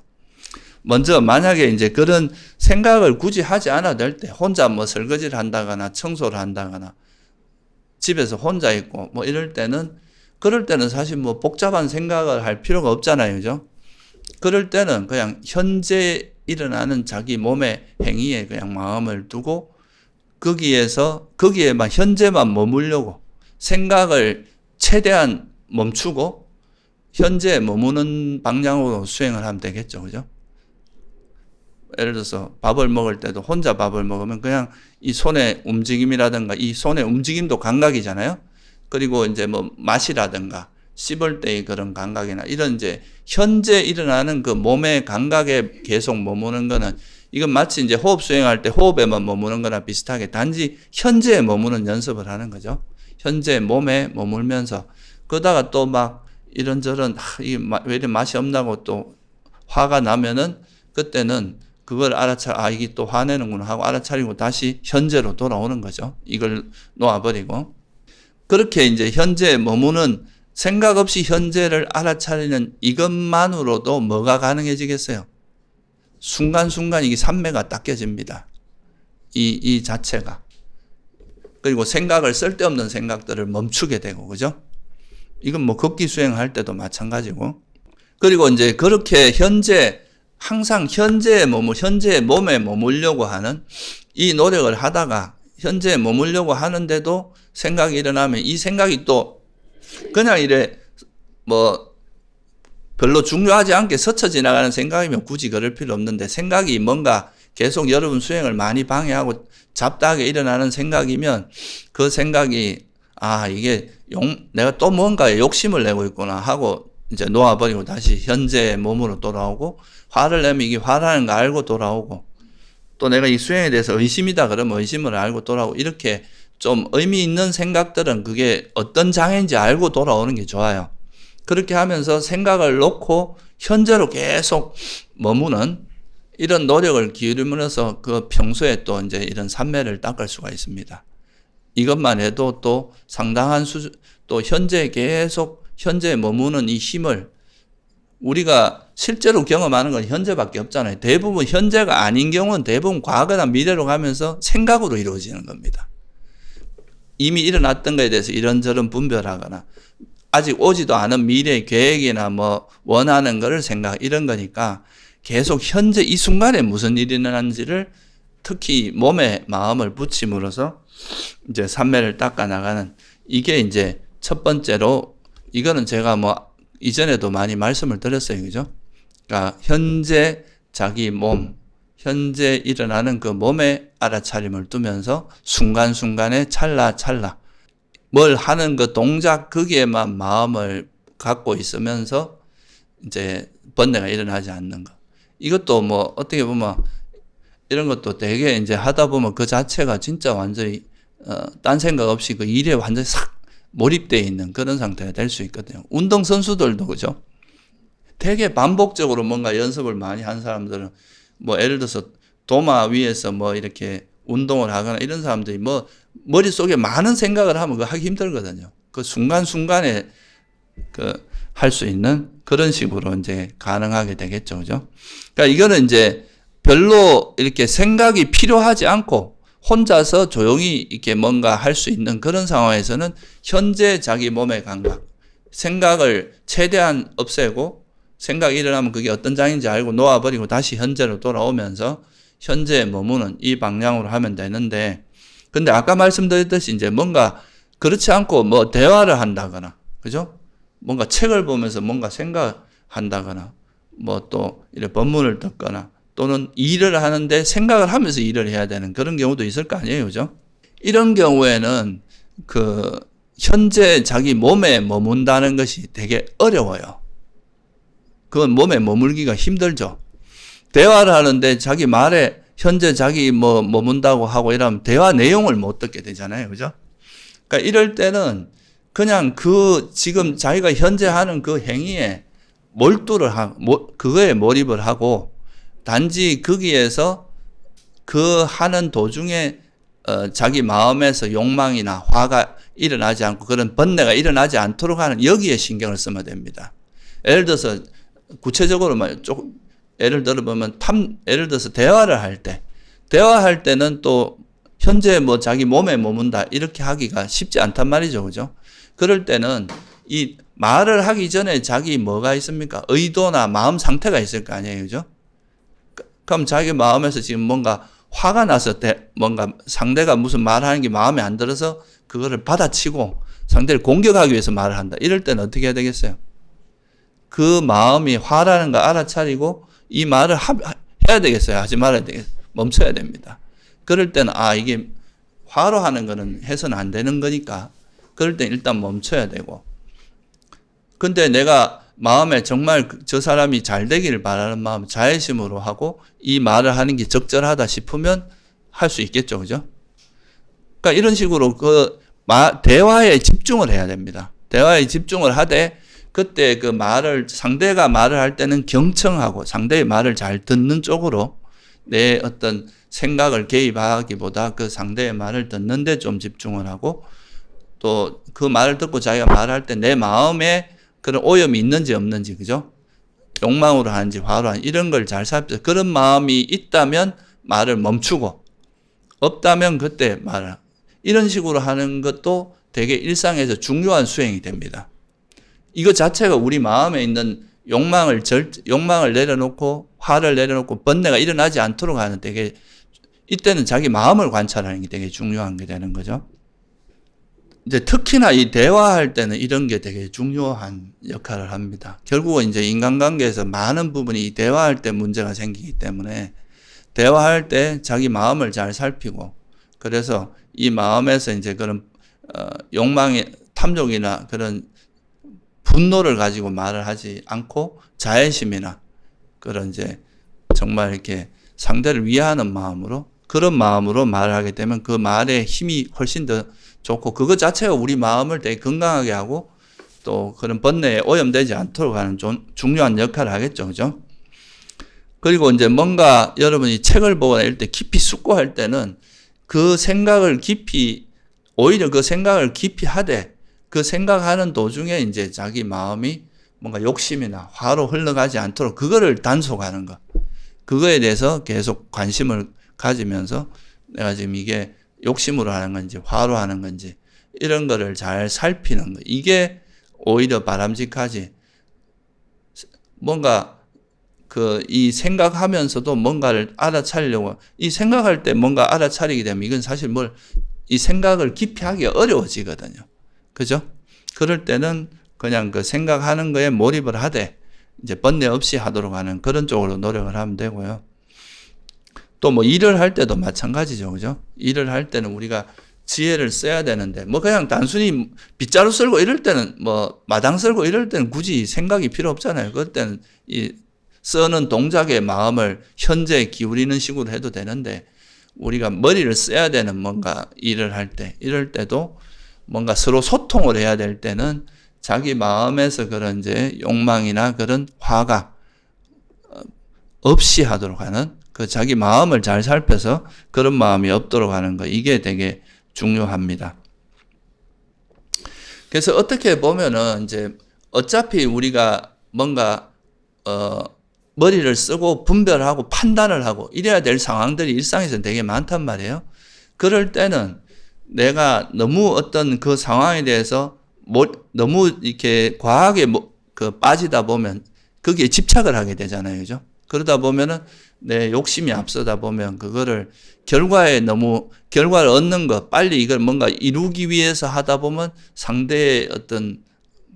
먼저 만약에 이제 그런 생각을 굳이 하지 않아도 될 때, 혼자 뭐 설거지를 한다거나 청소를 한다거나 집에서 혼자 있고 뭐 그럴 때는 사실 뭐 복잡한 생각을 할 필요가 없잖아요. 그죠? 그럴 때는 그냥 현재 일어나는 자기 몸의 행위에 그냥 마음을 두고 거기에만 현재만 머물려고 생각을 최대한 멈추고 현재에 머무는 방향으로 수행을 하면 되겠죠. 그죠? 예를 들어서 밥을 먹을 때도 혼자 밥을 먹으면 그냥 이 손의 움직임이라든가, 이 손의 움직임도 감각이잖아요. 그리고 이제 뭐 맛이라든가 씹을 때의 그런 감각이나 이런 이제 현재 일어나는 그 몸의 감각에 계속 머무는 거는, 이건 마치 이제 호흡 수행할 때 호흡에만 머무는 거나 비슷하게 단지 현재에 머무는 연습을 하는 거죠. 현재 몸에 머물면서, 그러다가 또 막 이런저런 이게 왜 이렇게 맛이 없나고 또 화가 나면은 그때는 그걸 이게 또 화내는구나 하고 알아차리고 다시 현재로 돌아오는 거죠. 이걸 놓아버리고. 그렇게 이제 현재에 머무는, 생각 없이 현재를 알아차리는 이것만으로도 뭐가 가능해지겠어요? 순간순간 이게 삼매가 닦여집니다. 이 자체가. 그리고 생각을, 쓸데없는 생각들을 멈추게 되고, 그죠? 이건 뭐 걷기 수행할 때도 마찬가지고. 그리고 이제 그렇게 항상 현재의 몸에 머물려고 하는 이 노력을 하다가 현재에 머물려고 하는데도 생각이 일어나면 이 생각이 또 그냥 이래 뭐 별로 중요하지 않게 스쳐 지나가는 생각이면 굳이 그럴 필요 없는데, 생각이 뭔가 계속 여러분 수행을 많이 방해하고 잡다하게 일어나는 생각이면 그 생각이 이게 내가 또 뭔가에 욕심을 내고 있구나 하고 이제 놓아버리고 다시 현재의 몸으로 돌아오고, 화를 내면 이게 화라는 거 알고 돌아오고, 또 내가 이 수행에 대해서 의심이다 그러면 의심을 알고 돌아오고, 이렇게 좀 의미 있는 생각들은 그게 어떤 장애인지 알고 돌아오는 게 좋아요. 그렇게 하면서 생각을 놓고 현재로 계속 머무는 이런 노력을 기울이면서 그 평소에 또 이제 이런 삼매를 닦을 수가 있습니다. 이것만 해도 또 상당한 또 현재에 머무는 이 힘을, 우리가 실제로 경험하는 건 현재밖에 없잖아요. 대부분 현재가 아닌 경우는 대부분 과거나 미래로 가면서 생각으로 이루어지는 겁니다. 이미 일어났던 것에 대해서 이런저런 분별하거나 아직 오지도 않은 미래의 계획이나 뭐 원하는 거를 이런 거니까 계속 현재 이 순간에 무슨 일이 일어났는지를 특히 몸에 마음을 붙임으로써 이제 삼매를 닦아 나가는, 이게 이제 첫 번째로, 이거는 제가 뭐 이전에도 많이 말씀을 드렸어요. 그죠? 그러니까 현재 자기 몸, 현재 일어나는 그 몸의 알아차림을 두면서 순간순간에 찰나찰나 뭘 하는 그 동작 거기에만 마음을 갖고 있으면서 이제 번뇌가 일어나지 않는 것. 이것도 뭐 어떻게 보면 이런 것도 되게 이제 하다 보면 그 자체가 진짜 완전히 딴 생각 없이 그 일에 완전히 싹 몰입되어 있는 그런 상태가 될 수 있거든요. 운동선수들도 그죠? 되게 반복적으로 뭔가 연습을 많이 한 사람들은 뭐 예를 들어서 도마 위에서 뭐 이렇게 운동을 하거나 이런 사람들이 뭐 머릿속에 많은 생각을 하면 그거 하기 힘들거든요. 그 순간순간에 할 수 있는 그런 식으로 이제 가능하게 되겠죠. 그죠? 그러니까 이거는 이제 별로 이렇게 생각이 필요하지 않고 혼자서 조용히 이렇게 뭔가 할 수 있는 그런 상황에서는 현재 자기 몸의 감각, 생각을 최대한 없애고, 생각이 일어나면 그게 어떤 장인지 알고 놓아버리고 다시 현재로 돌아오면서 현재에 머무는 이 방향으로 하면 되는데, 근데 아까 말씀드렸듯이 이제 뭔가 그렇지 않고 뭐 대화를 한다거나, 그죠? 뭔가 책을 보면서 뭔가 생각한다거나, 뭐 또 이렇게 법문을 듣거나, 또는 일을 하는데 생각을 하면서 일을 해야 되는 그런 경우도 있을 거 아니에요. 그죠? 이런 경우에는 그 현재 자기 몸에 머문다는 것이 되게 어려워요. 그건 몸에 머물기가 힘들죠. 대화를 하는데 자기 말에 현재 자기 머문다고 하고 이러면 대화 내용을 못 듣게 되잖아요. 그죠? 그러니까 이럴 때는 그냥 지금 자기가 현재 하는 그 행위에 그거에 몰입을 하고, 단지 거기에서 그 하는 도중에 자기 마음에서 욕망이나 화가 일어나지 않고 그런 번뇌가 일어나지 않도록 하는 여기에 신경을 쓰면 됩니다. 예를 들어서 구체적으로 예를 들어보면 예를 들어서 대화할 때는 또 현재 뭐 자기 몸에 머문다 이렇게 하기가 쉽지 않단 말이죠. 그죠? 그럴 때는 이 말을 하기 전에 자기 뭐가 있습니까? 의도나 마음 상태가 있을 거 아니에요. 그죠? 그럼 자기 마음에서 지금 뭔가 화가 나서 뭔가 상대가 무슨 말을 하는 게 마음에 안 들어서 그거를 받아치고 상대를 공격하기 위해서 말을 한다. 이럴 때는 어떻게 해야 되겠어요? 그 마음이 화라는 거 알아차리고 이 말을 해야 되겠어요? 하지 말아야 되겠어요? 멈춰야 됩니다. 그럴 때는 이게 화로 하는 거는 해서는 안 되는 거니까 그럴 땐 일단 멈춰야 되고, 근데 내가 마음에 정말 저 사람이 잘 되기를 바라는 마음 자애심으로 하고 이 말을 하는 게 적절하다 싶으면 할 수 있겠죠. 그죠? 그러니까 이런 식으로 대화에 집중을 해야 됩니다. 대화에 집중을 하되, 그때 상대가 말을 할 때는 경청하고 상대의 말을 잘 듣는 쪽으로 내 어떤 생각을 개입하기보다 그 상대의 말을 듣는 데 좀 집중을 하고, 또 그 말을 듣고 자기가 말할 때 내 마음에 그런 오염이 있는지 없는지, 그죠? 욕망으로 하는지 화로 하는지 이런 걸 잘 살펴서 그런 마음이 있다면 말을 멈추고, 없다면 그때 말을. 이런 식으로 하는 것도 되게 일상에서 중요한 수행이 됩니다. 이거 자체가 우리 마음에 있는 욕망을 내려놓고 화를 내려놓고 번뇌가 일어나지 않도록 하는 되게 이때는 자기 마음을 관찰하는 게 되게 중요한 게 되는 거죠. 이제 특히나 이 대화할 때는 이런 게 되게 중요한 역할을 합니다. 결국은 이제 인간관계에서 많은 부분이 이 대화할 때 문제가 생기기 때문에 대화할 때 자기 마음을 잘 살피고 그래서 이 마음에서 이제 그런 욕망의 탐욕이나 그런 분노를 가지고 말을 하지 않고 자애심이나 그런 이제 정말 이렇게 상대를 위하는 마음으로 그런 마음으로 말을 하게 되면 그 말의 힘이 훨씬 더 좋고 그것 자체가 우리 마음을 되게 건강하게 하고 또 그런 번뇌에 오염되지 않도록 하는 좀 중요한 역할을 하겠죠. 그죠? 그리고 이제 뭔가 여러분이 책을 보거나 이럴 때 깊이 숙고할 때는 그 생각을 깊이 오히려 그 생각을 깊이 하되 그 생각하는 도중에 이제 자기 마음이 뭔가 욕심이나 화로 흘러가지 않도록 그거를 단속하는 것. 그거에 대해서 계속 관심을 가지면서 내가 지금 이게 욕심으로 하는 건지 화로 하는 건지 이런 거를 잘 살피는 거. 이게 오히려 바람직하지. 뭔가 이 생각하면서도 뭔가를 알아차리려고 이 생각할 때 뭔가 알아차리게 되면 이건 사실 이 생각을 깊이 하기가 어려워지거든요. 그죠? 그럴 때는 그냥 그 생각하는 거에 몰입을 하되 이제 번뇌 없이 하도록 하는 그런 쪽으로 노력을 하면 되고요. 또 뭐 일을 할 때도 마찬가지죠. 그죠? 일을 할 때는 우리가 지혜를 써야 되는데 뭐 그냥 단순히 빗자루 쓸고 이럴 때는 뭐 마당 쓸고 이럴 때는 굳이 생각이 필요 없잖아요. 그럴 때는 이 쓰는 동작의 마음을 현재에 기울이는 식으로 해도 되는데 우리가 머리를 써야 되는 뭔가 일을 할 때 이럴 때도 뭔가 서로 소통을 해야 될 때는 자기 마음에서 그런 이제 욕망이나 그런 화가 없이 하도록 하는 그 자기 마음을 잘 살펴서 그런 마음이 없도록 하는 거 이게 되게 중요합니다. 그래서 어떻게 보면은 이제 어차피 우리가 뭔가 머리를 쓰고 분별하고 판단을 하고 이래야 될 상황들이 일상에서 되게 많단 말이에요. 그럴 때는 내가 너무 어떤 그 상황에 대해서 너무 이렇게 과하게 빠지다 보면 거기에 집착을 하게 되잖아요. 그죠? 그러다 보면은 내 욕심이 앞서다 보면 그거를 결과를 얻는 것, 빨리 이걸 뭔가 이루기 위해서 하다 보면 상대의 어떤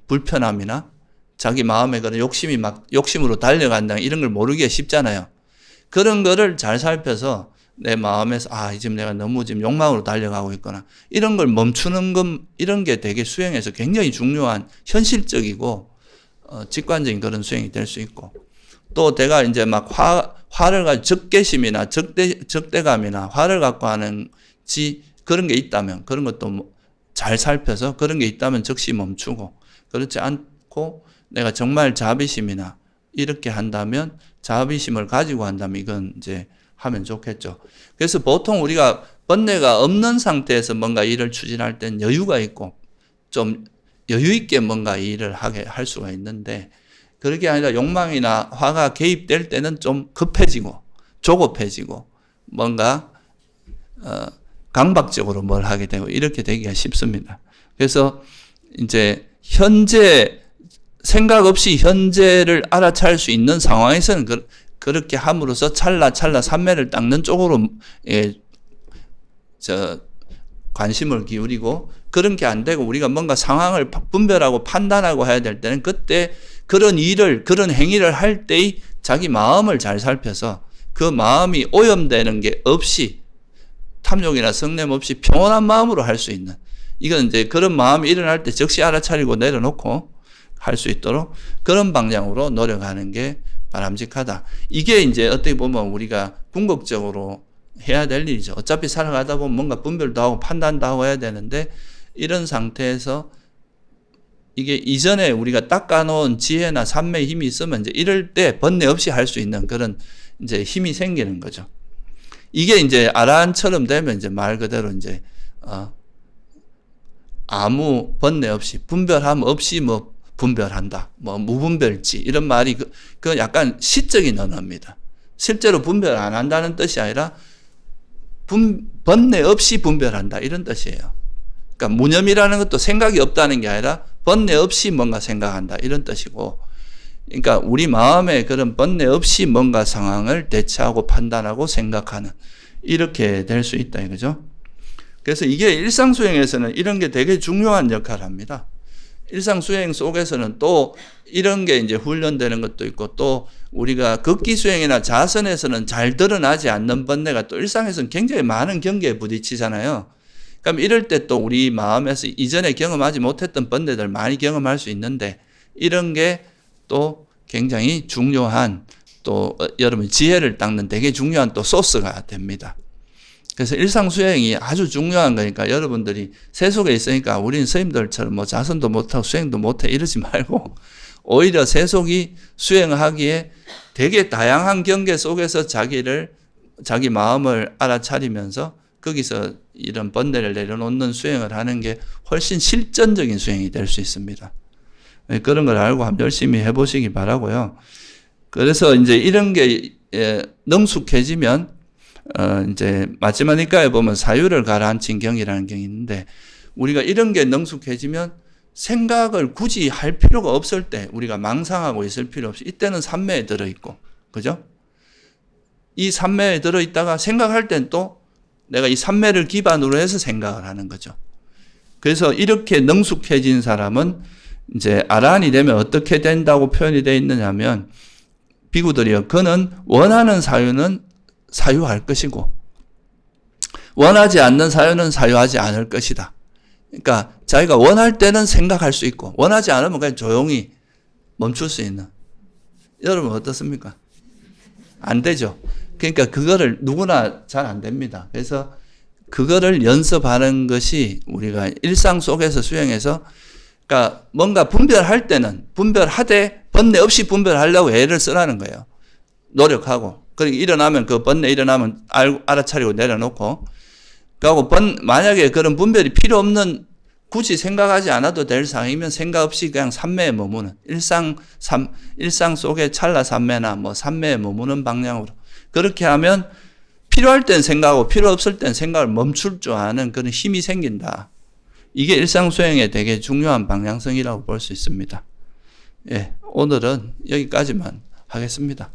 불편함이나 자기 마음에 그런 욕심으로 달려간다 이런 걸 모르기가 쉽잖아요. 그런 거를 잘 살펴서 내 마음에서 지금 내가 너무 지금 욕망으로 달려가고 있거나 이런 걸 멈추는 것 이런 게 되게 수행에서 굉장히 중요한 현실적이고 직관적인 그런 수행이 될 수 있고 또 내가 이제 막 화를 가지고 적개심이나 적대감이나 화를 갖고 하는 그런 게 있다면 그런 것도 잘 살펴서 그런 게 있다면 즉시 멈추고 그렇지 않고 내가 정말 자비심이나 이렇게 한다면 자비심을 가지고 한다면 이건 이제 하면 좋겠죠. 그래서 보통 우리가 번뇌가 없는 상태에서 뭔가 일을 추진할 땐 여유가 있고 좀 여유 있게 뭔가 일을 할 수가 있는데 그렇게 아니라 욕망이나 화가 개입될 때는 좀 급해지고 조급해지고 뭔가 강박적으로 뭘 하게 되고 이렇게 되기가 쉽습니다. 그래서 이제 현재 생각 없이 현재를 알아차릴 수 있는 상황에서는 그렇게 함으로써 찰나 삼매를 닦는 쪽으로 관심을 기울이고 그런 게 안 되고 우리가 뭔가 상황을 분별하고 판단하고 해야 될 때는 그때 그런 행위를 할 때의 자기 마음을 잘 살펴서 그 마음이 오염되는 게 없이 탐욕이나 성냄 없이 평온한 마음으로 할 수 있는 이건 이제 그런 마음이 일어날 때 즉시 알아차리고 내려놓고 할 수 있도록 그런 방향으로 노력하는 게 바람직하다. 이게 이제 어떻게 보면 우리가 궁극적으로 해야 될 일이죠. 어차피 살아가다 보면 뭔가 분별도 하고 판단도 하고 해야 되는데 이런 상태에서 이게 이전에 우리가 닦아놓은 지혜나 삼매의 힘이 있으면 이제 이럴 때 번뇌 없이 할 수 있는 그런 이제 힘이 생기는 거죠. 이게 이제 아라한처럼 되면 이제 말 그대로 이제 아무 번뇌 없이 분별함 없이 분별한다. 무분별지 이런 말이 그 약간 시적인 언어입니다. 실제로 분별 안 한다는 뜻이 아니라 번뇌 없이 분별한다 이런 뜻이에요. 그러니까 무념이라는 것도 생각이 없다는 게 아니라 번뇌 없이 뭔가 생각한다 이런 뜻이고, 그러니까 우리 마음에 그런 번뇌 없이 뭔가 상황을 대처하고 판단하고 생각하는, 이렇게 될 수 있다 이거죠. 그래서 이게 일상수행에서는 이런 게 되게 중요한 역할을 합니다. 일상수행 속에서는 또 이런 게 이제 훈련되는 것도 있고, 또 우리가 극기수행이나 자선에서는 잘 드러나지 않는 번뇌가 또 일상에서는 굉장히 많은 경계에 부딪히잖아요. 그럼 이럴 때 또 우리 마음에서 이전에 경험하지 못했던 번뇌들 많이 경험할 수 있는데, 이런 게 또 굉장히 중요한, 또 여러분 지혜를 닦는 되게 중요한 또 소스가 됩니다. 그래서 일상수행이 아주 중요한 거니까 여러분들이 세속에 있으니까 우리는 스님들처럼 뭐 자선도 못하고 수행도 못해 이러지 말고, 오히려 세속이 수행하기에 되게 다양한 경계 속에서 자기 마음을 알아차리면서 거기서 이런 번뇌를 내려놓는 수행을 하는 게 훨씬 실전적인 수행이 될 수 있습니다. 그런 걸 알고 한번 열심히 해보시기 바라고요. 그래서 이제 이런 게 능숙해지면 이제 마지막 니까에 보면 사유를 가라앉힌 경이라는 경이 있는데, 우리가 이런 게 능숙해지면 생각을 굳이 할 필요가 없을 때, 우리가 망상하고 있을 필요 없이 이때는 삼매에 들어있고, 그죠? 이 삼매에 들어있다가 생각할 땐 또 내가 이 삼매를 기반으로 해서 생각을 하는 거죠. 그래서 이렇게 능숙해진 사람은 이제 아라한이 되면 어떻게 된다고 표현이 되어 있느냐면, 비구들이요, 그는 원하는 사유는 사유할 것이고 원하지 않는 사유는 사유하지 않을 것이다. 그러니까 자기가 원할 때는 생각할 수 있고 원하지 않으면 그냥 조용히 멈출 수 있는. 여러분 어떻습니까? 안 되죠. 그러니까 그거를 누구나 잘 안 됩니다. 그래서 그거를 연습하는 것이 우리가 일상 속에서 수행해서, 그러니까 뭔가 분별할 때는 분별하되 번뇌 없이 분별하려고 애를 쓰라는 거예요. 노력하고. 그리고 일어나면 그 번뇌 일어나면 알아차리고 내려놓고. 그리고 만약에 그런 분별이 필요 없는, 굳이 생각하지 않아도 될 상황이면 생각 없이 그냥 삼매에 머무는, 일상 속에 찰나 삼매나 뭐 삼매에 머무는 방향으로. 그렇게 하면 필요할 땐 생각하고 필요 없을 땐 생각을 멈출 줄 아는 그런 힘이 생긴다. 이게 일상수행의 되게 중요한 방향성이라고 볼 수 있습니다. 예, 오늘은 여기까지만 하겠습니다.